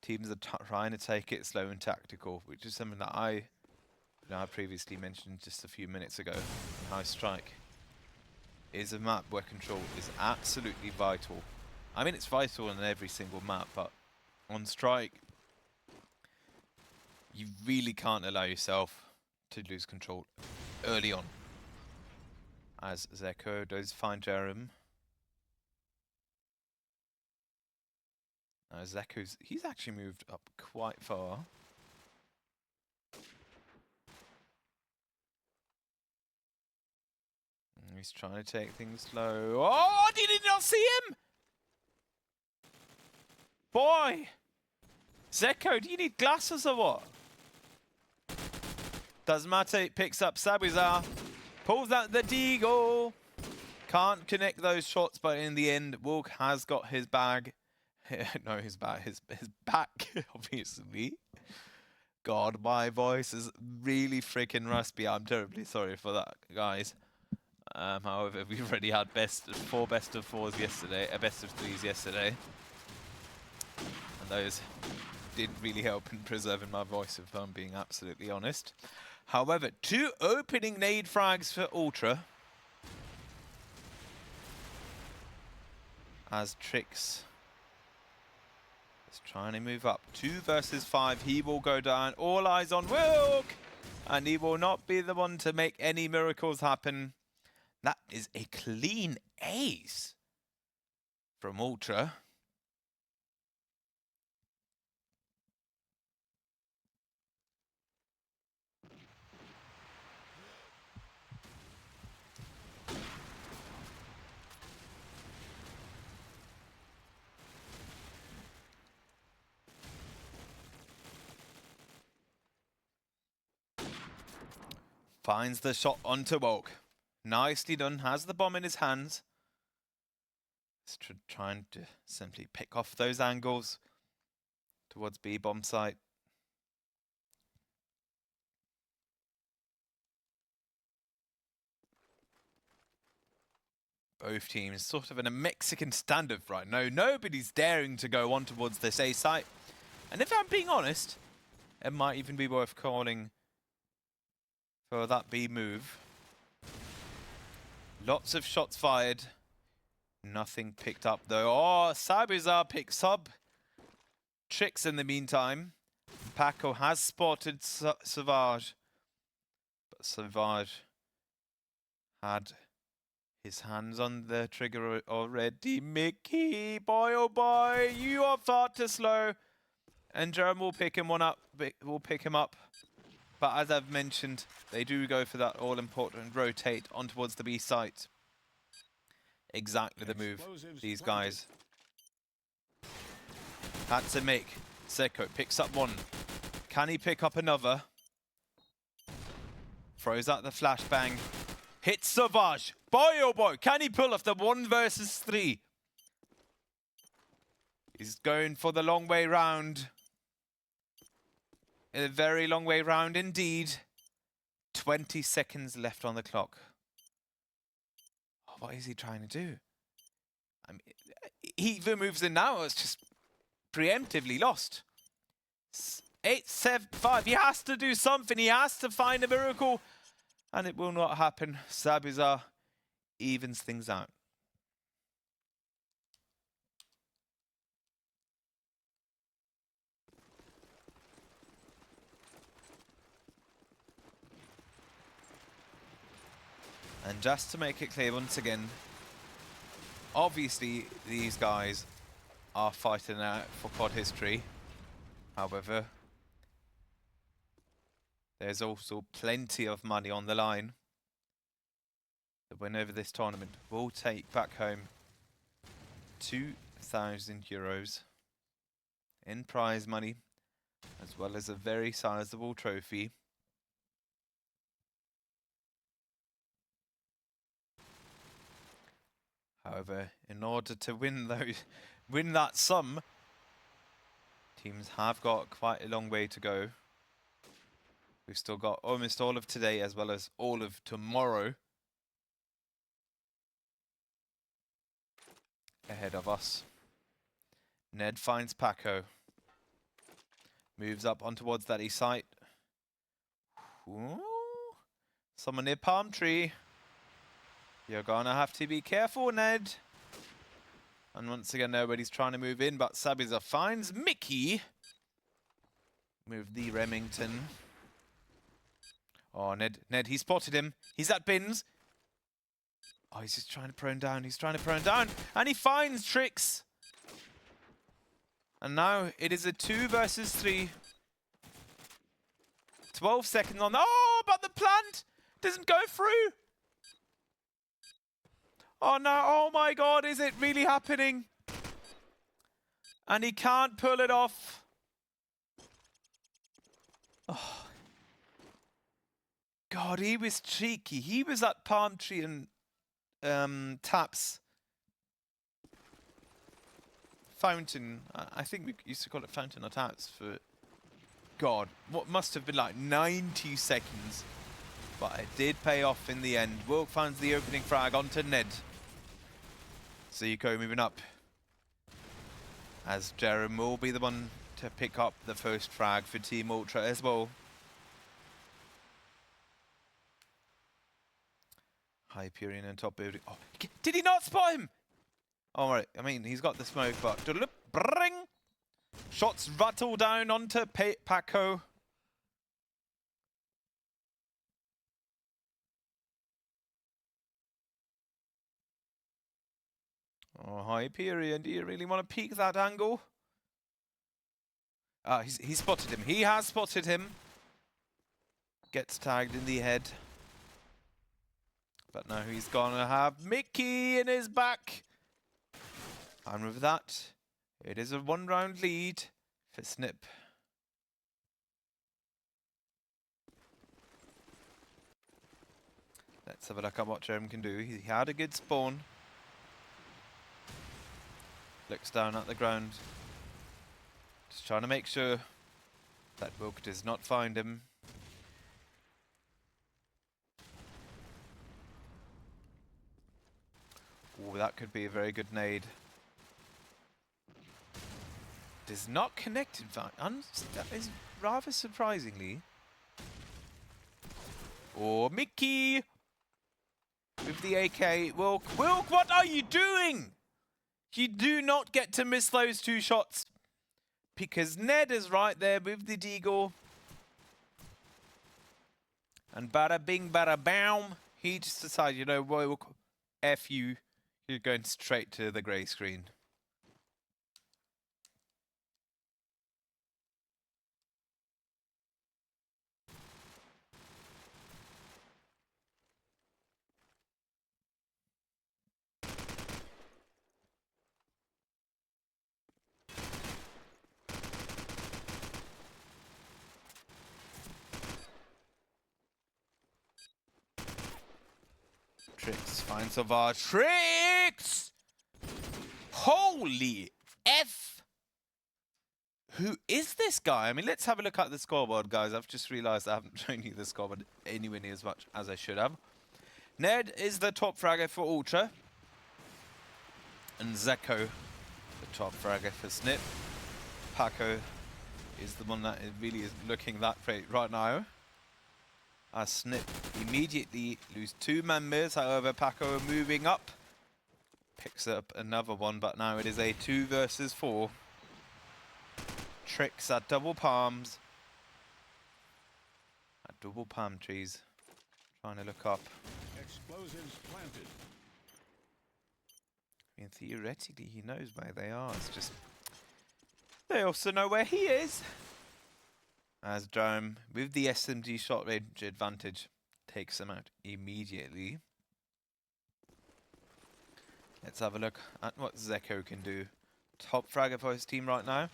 Teams are trying to take it slow and tactical, which is something that I previously mentioned just a few minutes ago. How Strike is a map where control is absolutely vital. I mean, it's vital on every single map, but on Strike, you really can't allow yourself to lose control early on. As Zeko does find Jerem. He's actually moved up quite far. He's trying to take things slow. Oh, did he not see him? Boy! Zeko, do you need glasses or what? Doesn't matter, it picks up Sabizar. Pulls out the deagle. Can't connect those shots, but in the end, Wilk has got his bag. No, his back, his back, obviously. God, my voice is really freaking raspy. I'm terribly sorry for that, guys. However, we've already had four best of fours yesterday, best of threes yesterday. And those didn't really help in preserving my voice, if I'm being absolutely honest. However, 2 opening nade frags for Ultra. As Trix is trying to move up. 2 versus 5, he will go down. All eyes on Wilk! And he will not be the one to make any miracles happen. That is a clean ace from Ultra. Finds the shot onto Wilk. Nicely done, has the bomb in his hands. He's trying to simply pick off those angles towards B-bomb site. Both teams sort of in a Mexican standoff right now. Nobody's daring to go on towards this A site. And if I'm being honest, it might even be worth calling for that B move. Lots of shots fired. Nothing picked up though. Oh, Sabizar picks up Trix in the meantime. Paco has spotted Savage. But Savage had his hands on the trigger already. Mickey, boy oh boy, you are far too slow. And Jerome will pick him up. But as I've mentioned, they do go for that all-important rotate on towards the B site. Exactly the move these guys had to make. Zeko picks up one. Can he pick up another? Throws out the flashbang. Hits Savage. Boy oh boy, can he pull off the 1 versus 3? He's going for the long way round. A very long way round indeed. 20 seconds left on the clock. What is he trying to do? I mean, he even moves in now. It's just preemptively lost. 8, 7, 5. He has to do something. He has to find a miracle. And it will not happen. Sabizar evens things out. And just to make it clear once again, obviously these guys are fighting out for CoD history. However, there's also plenty of money on the line. The winner of this tournament will take back home 2,000 euros in prize money, as well as a very sizable trophy. However, in order to win that sum, teams have got quite a long way to go. We've still got almost all of today as well as all of tomorrow ahead of us. Ned finds Paco. Moves up on towards that east site. Ooh. Someone near palm tree. You're gonna have to be careful, Ned. And once again, nobody's trying to move in, but Sabizar finds Mickey. Move the Remington. Oh, Ned, he spotted him. He's at bins. Oh, he's just trying to prone down. He's trying to prone down. And he finds Trix. And now it is a 2 versus 3. 12 seconds on. Oh, but the plant doesn't go through. Oh no, oh my god, is it really happening? And he can't pull it off. Oh. God, he was cheeky. He was at palm tree and taps. Fountain. I think we used to call it fountain or taps for, God, what must have been like 90 seconds. But it did pay off in the end. Wilk finds the opening frag onto Ned. Zico moving up. As Jerem will be the one to pick up the first frag for Team Ultra as well. Hyperion and top building. Oh, did he not spot him? All right. I mean, he's got the smoke, but bring. Shots rattle down onto Paco. Oh, Hyperion, do you really want to peek that angle? He spotted him. He has spotted him. Gets tagged in the head. But now he's gonna have Mickey in his back. And with that, it is a 1-round lead for Sniip. Let's have a look at what Jerem can do. He had a good spawn. Looks down at the ground. Just trying to make sure that Wilk does not find him. Oh, that could be a very good nade. Does not connect, in fact. That is rather surprisingly. Oh, Mickey! With the AK. Wilk, what are you doing? You do not get to miss those 2 shots. Because Ned is right there with the deagle. And bada bing, bada boom. He just decided, you know, Wilk, F you. You're going straight to the grey screen. Tricks finds of our Tricks! Holy F! Who is this guy? I mean, let's have a look at the scoreboard, guys. I've just realized I haven't shown you the scoreboard anywhere near as much as I should have. Ned is the top fragger for Ultra. And Zeko, the top fragger for Sniip. Paco is the one that really is looking that great right now. As Sniip immediately lose 2 members, however Paco moving up. Picks up another one, but now it is a 2 versus 4. Tricks at double palms. At double palm trees. Trying to look up. Explosives planted. I mean, theoretically he knows where they are, it's just... They also know where he is. As Jerem, with the SMG shot range advantage, takes him out immediately. Let's have a look at what Zeko can do. Top fragger for his team right now.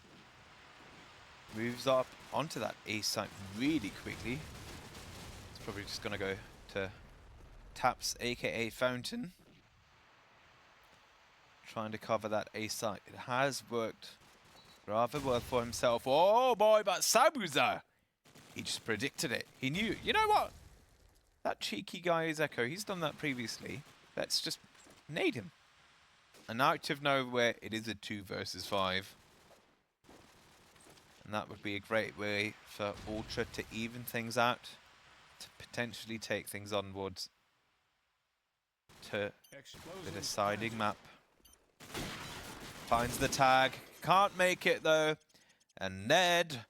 Moves up onto that A site really quickly. It's probably just going to go to Taps, aka Fountain. Trying to cover that A site. It has worked rather well for himself. Oh boy, but Sabuza! He just predicted it. He knew. You know what? That cheeky guy is Echo. He's done that previously. Let's just nade him. And out of nowhere, it is a 2 versus 5. And that would be a great way for Ultra to even things out. To potentially take things onwards. To the deciding map. Finds the tag. Can't make it though. And Ned,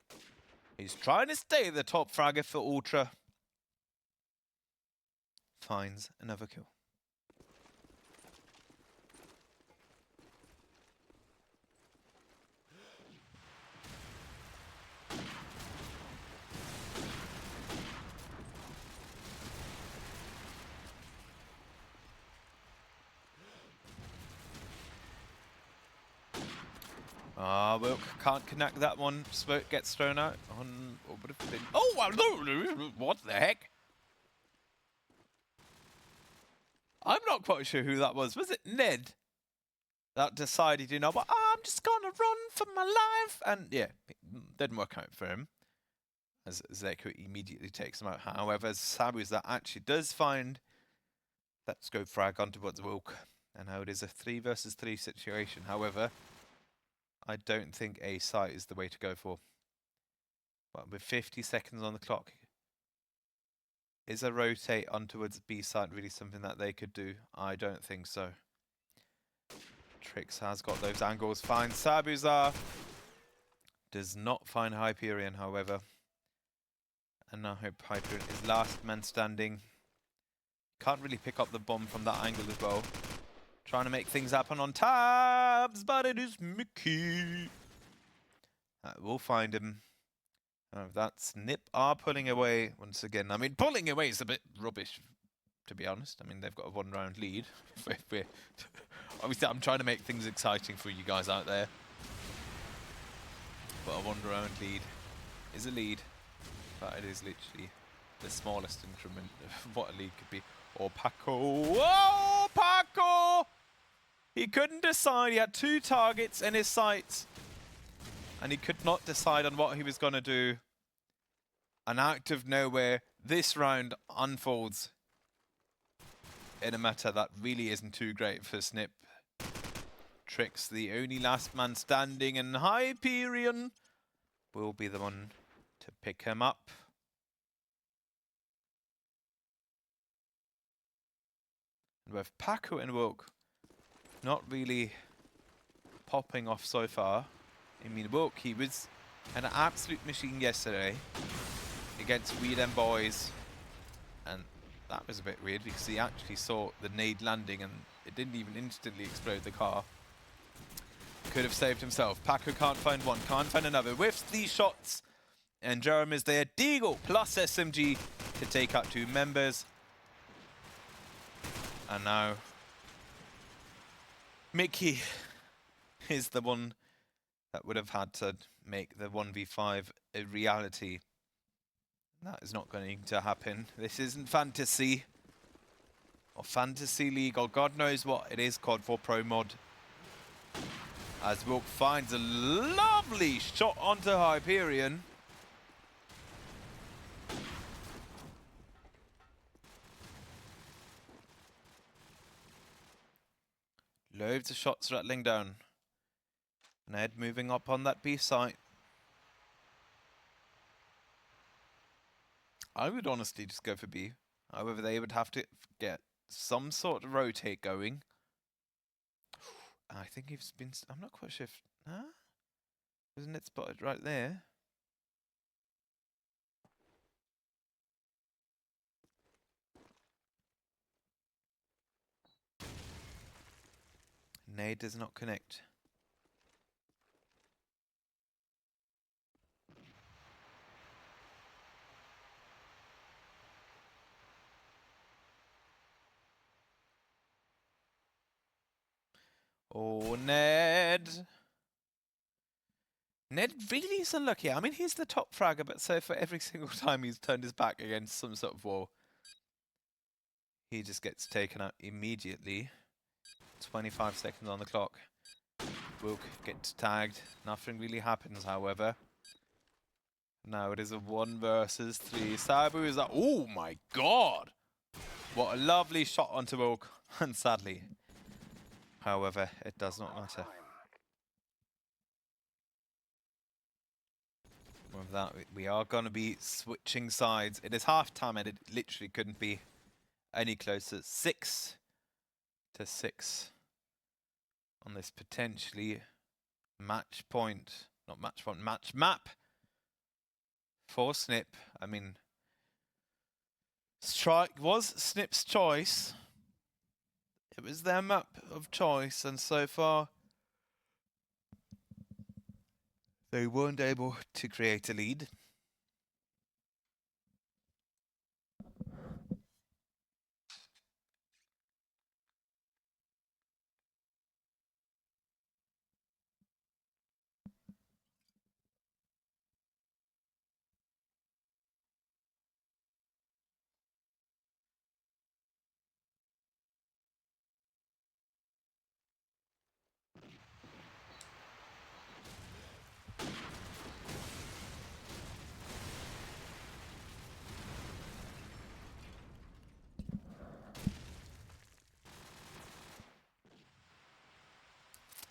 he's trying to stay the top fragger for Ultra. Finds another kill. Wilk can't connect that one. Smoke gets thrown out on what would have been. Oh, what the heck? I'm not quite sure who that was. Was it Ned that decided, you know what, I'm just gonna run for my life? And yeah, it didn't work out for him, as Zeko immediately takes him out. However, Sabu's that actually does find that scope frag onto what's Wilk, and now it is a 3 versus 3 situation. However, I don't think A site is the way to go for. But with 50 seconds on the clock, is a rotate on towards B site really something that they could do? I don't think so. Trix has got those angles. Finds Sabuzar. Does not find Hyperion, however. And now Hyperion is last man standing. Can't really pick up the bomb from that angle as well. Trying to make things happen on tabs, but it is Mickey. We'll find him. That Sniip are pulling away once again. I mean, pulling away is a bit rubbish, to be honest. I mean, they've got a 1-round lead. Obviously, I'm trying to make things exciting for you guys out there. But a 1-round lead is a lead. But it is literally the smallest increment of what a lead could be. Oh, Paco. Whoa, Paco! He couldn't decide. He had 2 targets in his sights. And he could not decide on what he was going to do. And out of nowhere, this round unfolds in a meta that really isn't too great for Sniip. Trix, the only last man standing, and Hyperion will be the one to pick him up. And with Paco and Woke not really popping off so far. I mean, Woke, he was an absolute machine yesterday against We Them Boys. And that was a bit weird because he actually saw the nade landing and it didn't even instantly explode the car. Could have saved himself. Paco can't find one, can't find another. Whiffs these shots. And Jerem is there. Deagle plus SMG to take out 2 members. And now Mickey is the one that would have had to make the 1v5 a reality. That is not going to happen. This isn't fantasy. Or fantasy league, or God knows what it is, CoD4 Pro mod. As Wilk finds a lovely shot onto Hyperion. Loads of shots rattling down. Ned moving up on that B site. I would honestly just go for B. However, they would have to get some sort of rotate going. I think he's been... I'm not quite sure if... Huh? Isn't it spotted right there? Nade does not connect. Oh, Ned. Ned really is unlucky. I mean, he's the top fragger, but so for every single time he's turned his back against some sort of wall, he just gets taken out immediately. 25 seconds on the clock. Wilk gets tagged. Nothing really happens, however. Now it is a 1 versus 3. Sabu is like, oh my god! What a lovely shot onto Wilk. And sadly, however, it does not matter. With that, we are going to be switching sides. It is half time and it literally couldn't be any closer. 6 to 6 on this potentially match point. Not match point, match map for Sniip. I mean, Strike was Sniip's choice. It was their map of choice, and so far they weren't able to create a lead.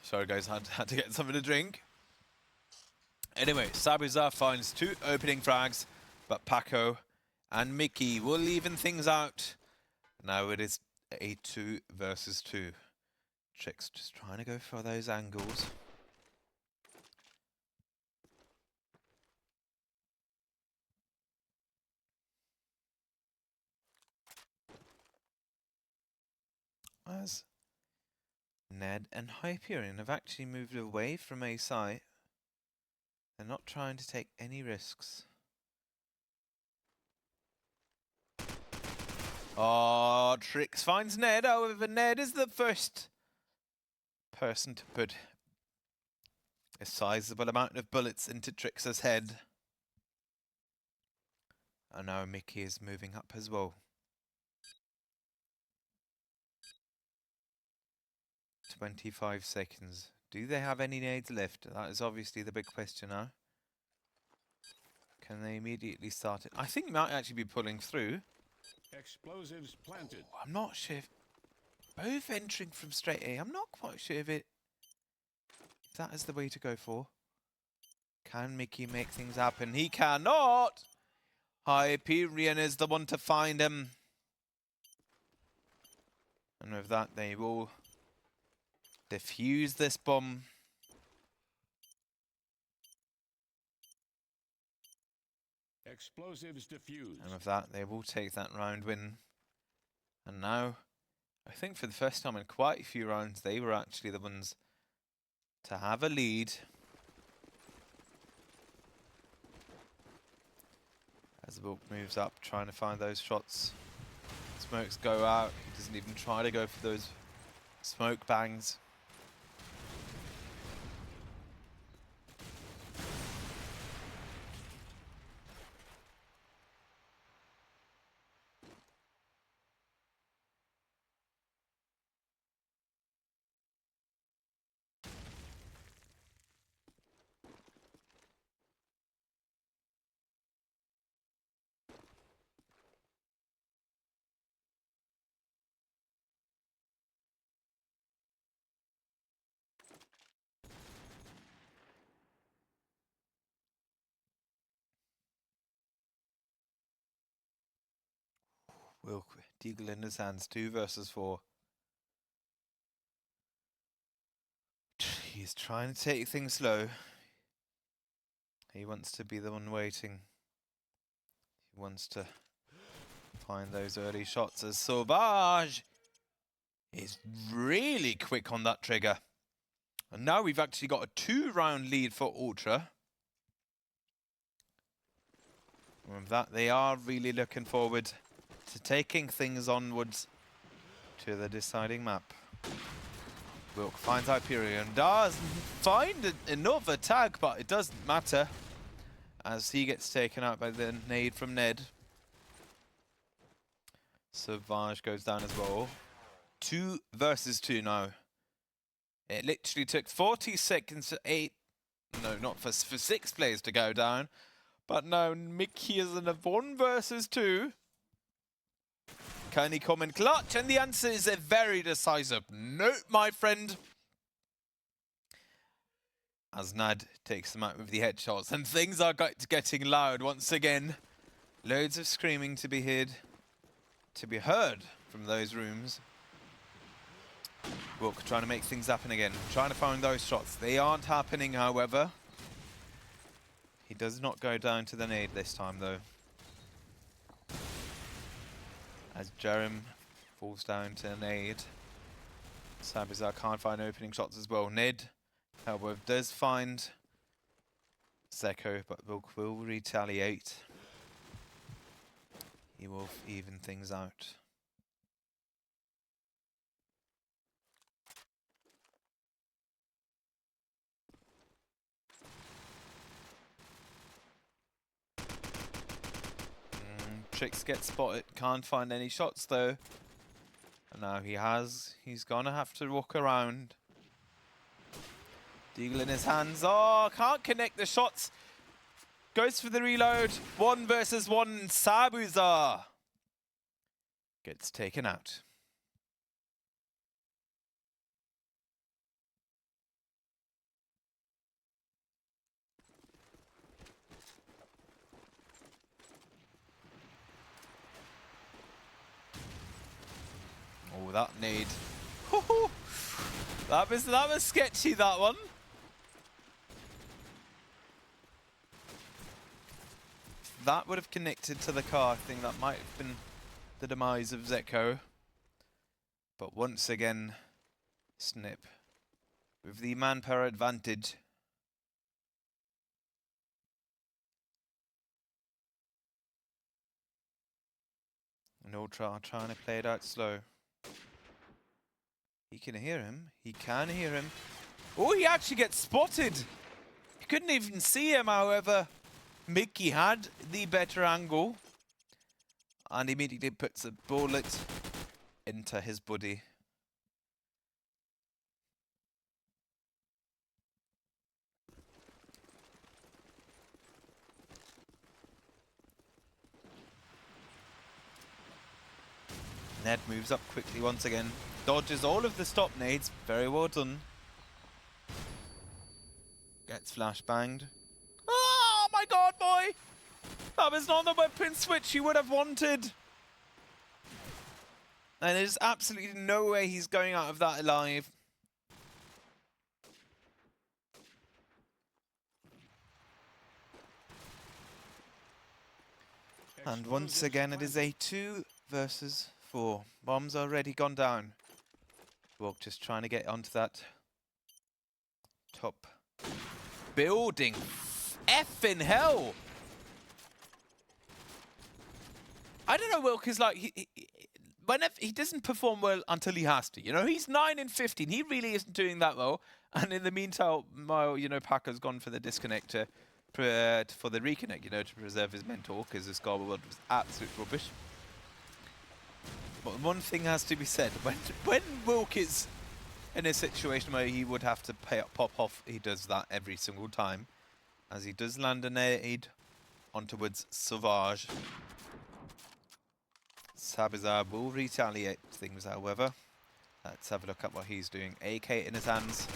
Sorry guys, had to get something to drink. Anyway, Sabuzar finds 2 opening frags, but Paco and Mickey will even things out. Now it is a 2 versus 2. Trix just trying to go for those angles. As Ned and Hyperion have actually moved away from A site. They're not trying to take any risks. Oh, Trix finds Ned. However, Ned is the first person to put a sizable amount of bullets into Trix's head. And now Mickey is moving up as well. 25 seconds. Do they have any nades left? That is obviously the big question now. Can they immediately start it? I think they might actually be pulling through. Explosives planted. I'm not sure if both entering from straight A. I'm not quite sure if that is the way to go for. Can Mickey make things happen? He cannot! Hyperion is the one to find him. And with that, they will defuse this bomb. Explosives diffused. And with that, they will take that round win. And now, I think for the first time in quite a few rounds, they were actually the ones to have a lead. As Wilk moves up, trying to find those shots. Smokes go out. He doesn't even try to go for those smoke bangs. Wilk, Deagle in his hands, 2 versus 4. He's trying to take things slow. He wants to be the one waiting. He wants to find those early shots as Sauvage is really quick on that trigger. And now we've actually got a 2-round lead for Ultra. And with that, they are really looking forward to taking things onwards to the deciding map. Wilk finds Hyperion, does find another tag, but it doesn't matter as he gets taken out by the nade from Ned. Sauvage goes down as well. 2 versus 2 now. It literally took 40 seconds for 6 players to go down. But now Mickey is in a 1 versus 2. Can he come in clutch? And the answer is a very decisive no, my friend. As Nad takes them out with the headshots. And things are getting loud once again. Loads of screaming to be heard from those rooms. Wilk trying to make things happen again. Trying to find those shots. They aren't happening, however. He does not go down to the nade this time, though. As Jerem falls down to a nade. Sabuzar can't find opening shots as well. Ned, however, does find Zeko, but Wilk will retaliate. He will even things out. Trix gets spotted, can't find any shots though. And now he's gonna have to walk around. Deagle in his hands, oh, can't connect the shots. Goes for the reload, 1 versus 1, Sabuzar gets taken out. that nade. That was sketchy, that one. If that would have connected to the car, I think that might have been the demise of Zeko. But once again, Sniip with the manpower advantage. And Ultra trying to play it out slow. He can hear him. He can hear him. Oh, he actually gets spotted. You couldn't even see him, however. Mickey had the better angle. And immediately puts a bullet into his buddy. Ned moves up quickly once again. Dodges all of the stop nades. Very well done. Gets flashbanged. Oh my god, boy! That was not the weapon switch you would have wanted. And there's absolutely no way he's going out of that alive. And once again, it is a 2 versus 4. Bombs already gone down. Walk just trying to get onto that top building. Effing hell! I don't know, Wilk is like, whenever he doesn't perform well until he has to. You know, he's 9 and 15. He really isn't doing that well. And in the meantime, you know, Packer's gone for the disconnector, for the reconnect, you know, to preserve his mentor, because this Garble World was absolute rubbish. But one thing has to be said, when Wilk is in a situation where he would have to pop off, he does that every single time. As he does land an aid on towards Sauvage. Sabizar will retaliate things, however. Let's have a look at what he's doing. AK in his hands.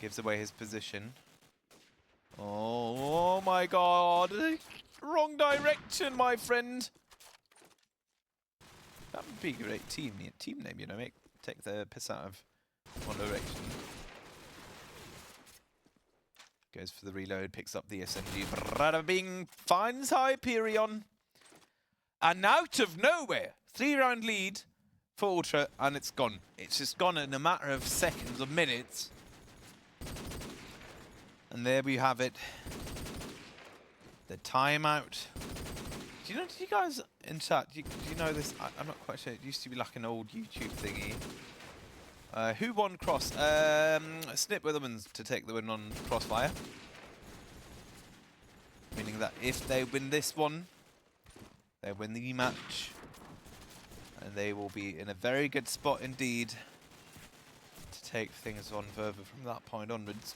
Gives away his position. Oh my god. Wrong direction, my friend. That would be a great team name, you know, take the piss out of one direction. Goes for the reload, picks up the SMG. Brada Bing finds Hyperion. And out of nowhere, 3-round lead for Ultra, and it's gone. It's just gone in a matter of seconds or minutes. And there we have it. The timeout. Do you guys in chat, do you know this? I'm not quite sure. It used to be like an old YouTube thingy. Who won Cross? Sniip Withermans to take the win on Crossfire. Meaning that if they win this one, they win the match. And they will be in a very good spot indeed to take things on further from that point onwards.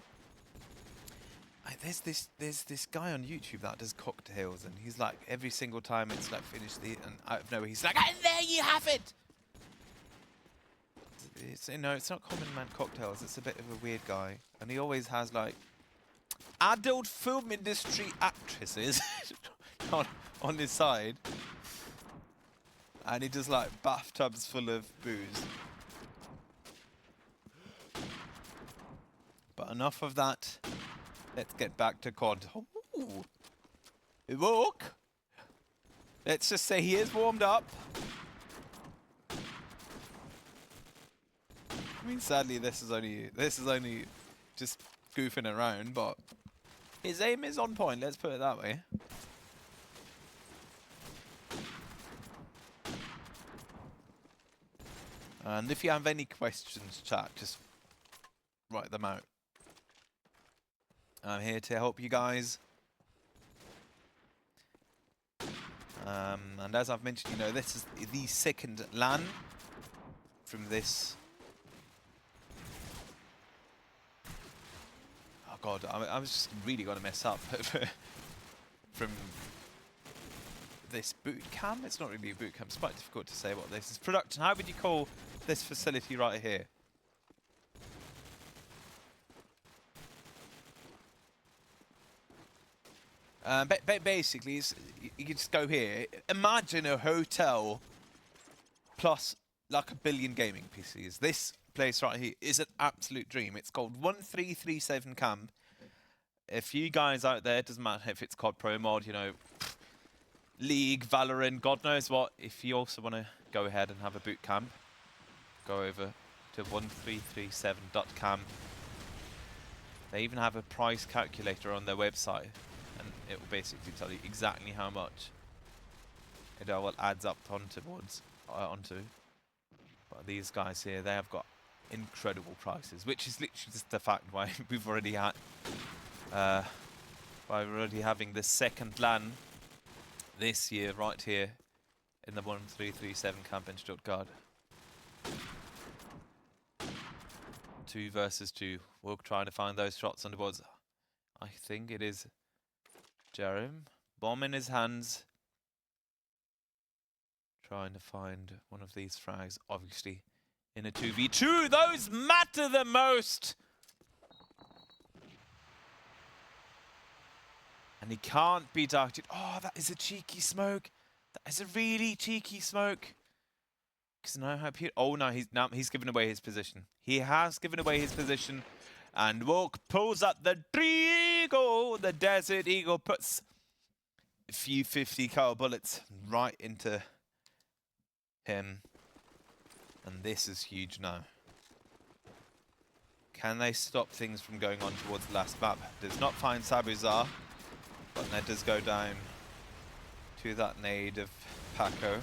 There's this guy on YouTube that does cocktails, and he's like, every single time it's like finished and out of nowhere he's like, and there you have it! It's not Common Man Cocktails, it's a bit of a weird guy. And he always has like adult film industry actresses on his side. And he does like bathtubs full of booze. But enough of that. Let's get back to COD. Ooh. Evoke. Let's just say he is warmed up. I mean, sadly, this is only just goofing around, but his aim is on point. Let's put it that way. And if you have any questions, chat, just write them out. I'm here to help you guys. And as I've mentioned, you know, this is the second LAN from this. Oh god, I was just really going to mess up from this boot camp. It's not really a boot camp. It's quite difficult to say what this is. Production. How would you call this facility right here? Basically, you can just go here. Imagine a hotel plus like 1 billion gaming PCs. This place right here is an absolute dream. It's called 1337 Camp. If you guys out there, it doesn't matter if it's CoD Pro mod, you know, League, Valorant, God knows what. If you also want to go ahead and have a boot camp, go over to 1337.camp. They even have a price calculator on their website, and it will basically tell you exactly how much it all adds up onto. But these guys here, they have got incredible prices, which is literally just the fact why we've already had, why we're already having the second LAN this year right here in the 1337 camp in Stuttgart. 2 versus 2. We're trying to find those shots on the boards. I think it is Jerem. Bomb in his hands. Trying to find one of these frags, obviously, in a 2v2. Those matter the most! And he can't be darted. Oh, that is a cheeky smoke. That is a really cheeky smoke. Because now oh no, he's given away his position. He has given away his position. And Woke pulls up the Eagle. The Desert Eagle puts a few 50 cal bullets right into him. And this is huge now. Can they stop things from going on towards the last map? Does not find Sabuzar, but that does go down to that nade of Paco.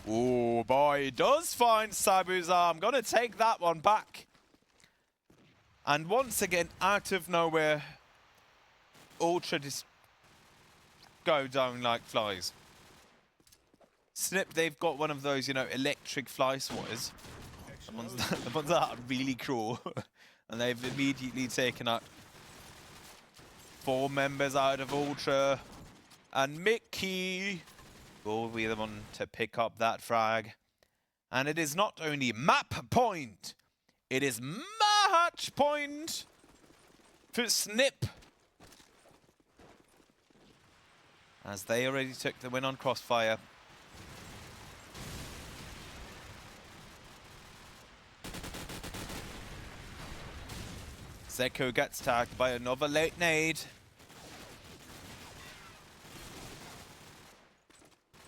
Oh boy, he does find Sabuzar. I'm going to take that one back. And once again, out of nowhere, Ultra just go down like flies. Sniip, they've got one of those, you know, electric fly swatters. The ones that are really cool. And they've immediately taken out 4 members out of Ultra. And Mickey will be the one to pick up that frag. And it is not only map point, it is match point for Sniip. As they already took the win on Crossfire. Zeko gets tagged by another late nade.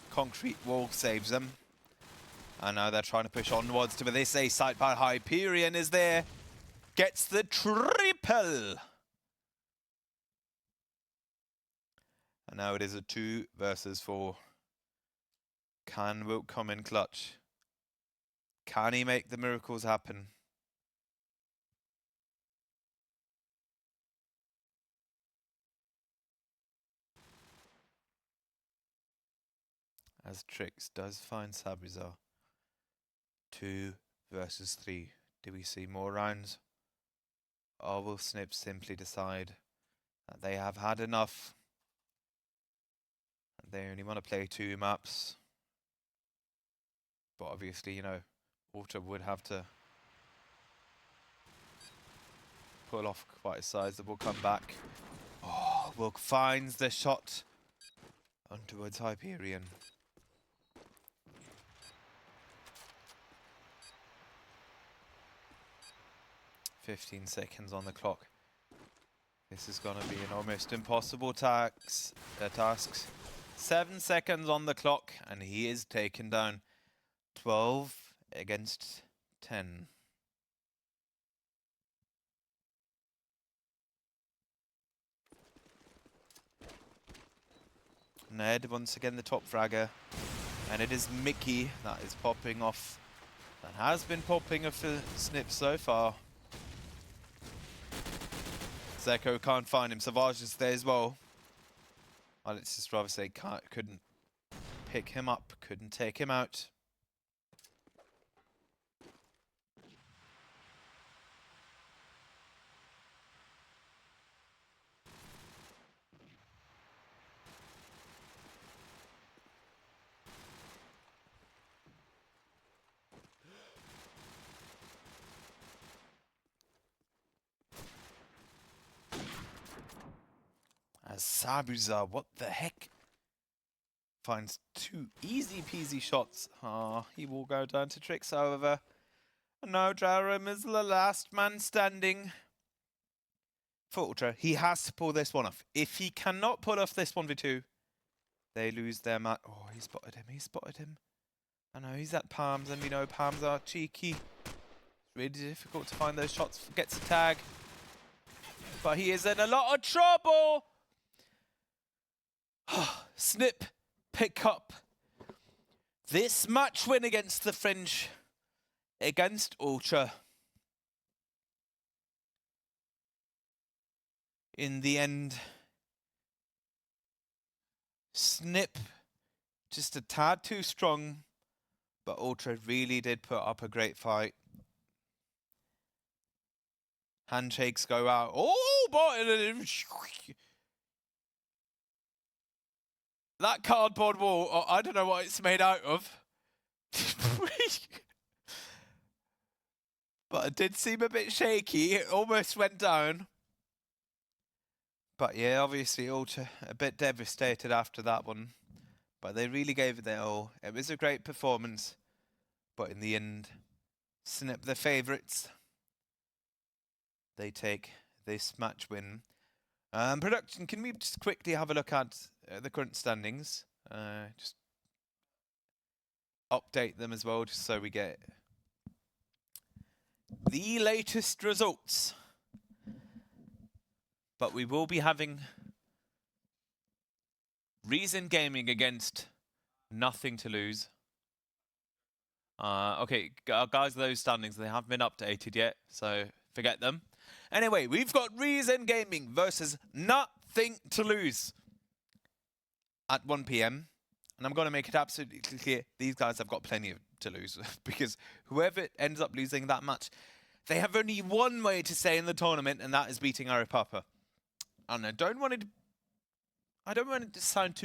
Concrete wall saves them. And now they're trying to push onwards to this A site by Hyperion is there. Gets the triple. And now it is a 2 versus 4. Can Wilt come in clutch? Can he make the miracles happen? As Trix does find Sabrizar. 2 versus 3. Do we see more rounds? Or will Sniip simply decide that they have had enough? And they only want to play 2 maps. But obviously, you know, Ultra would have to pull off quite a sizable comeback. Oh, Wilk finds the shot on towards Hyperion. "15 seconds on the clock. This is going to be an almost impossible task. 7 seconds on the clock, and he is taken down. 12 against 10. Ned, once again the top fragger. And it is Mickey that is popping off. That has been popping off for Sniip so far. Zeko can't find him. Savage is there as well. Well, let's just rather say couldn't pick him up, couldn't take him out. As Sabuzar, what the heck? finds 2 easy peasy shots. He will go down to Trix, however. No, Jarom is the last man standing. For Ultra, he has to pull this one off. If he cannot pull off this 1v2, they lose their match. Oh, he spotted him. I know, he's at Palms, and we know Palms are cheeky. It's really difficult to find those shots. Gets a tag. But he is in a lot of trouble. Sniip pick up this match win against the Fringe, against Ultra. In the end, Sniip just a tad too strong, but Ultra really did put up a great fight. Handshakes go out. Oh, boy! That cardboard wall, I don't know what it's made out of. But it did seem a bit shaky. It almost went down. But yeah, obviously Ultra a bit devastated after that one. But they really gave it their all. It was a great performance. But in the end, Sniip the favourites. They take this match win. Production, can we just quickly have a look at the current standings? Just update them as well, just so we get the latest results. But we will be having Reason Gaming against Nothing to Lose. Okay, guys, those standings, they haven't been updated yet, so forget them. Anyway, we've got Reason Gaming versus Nothing to Lose at 1 PM. And I'm going to make it absolutely clear, these guys have got plenty to lose. Because whoever ends up losing that match, they have only one way to stay in the tournament, and that is beating Aripapa. And I don't want it to sound too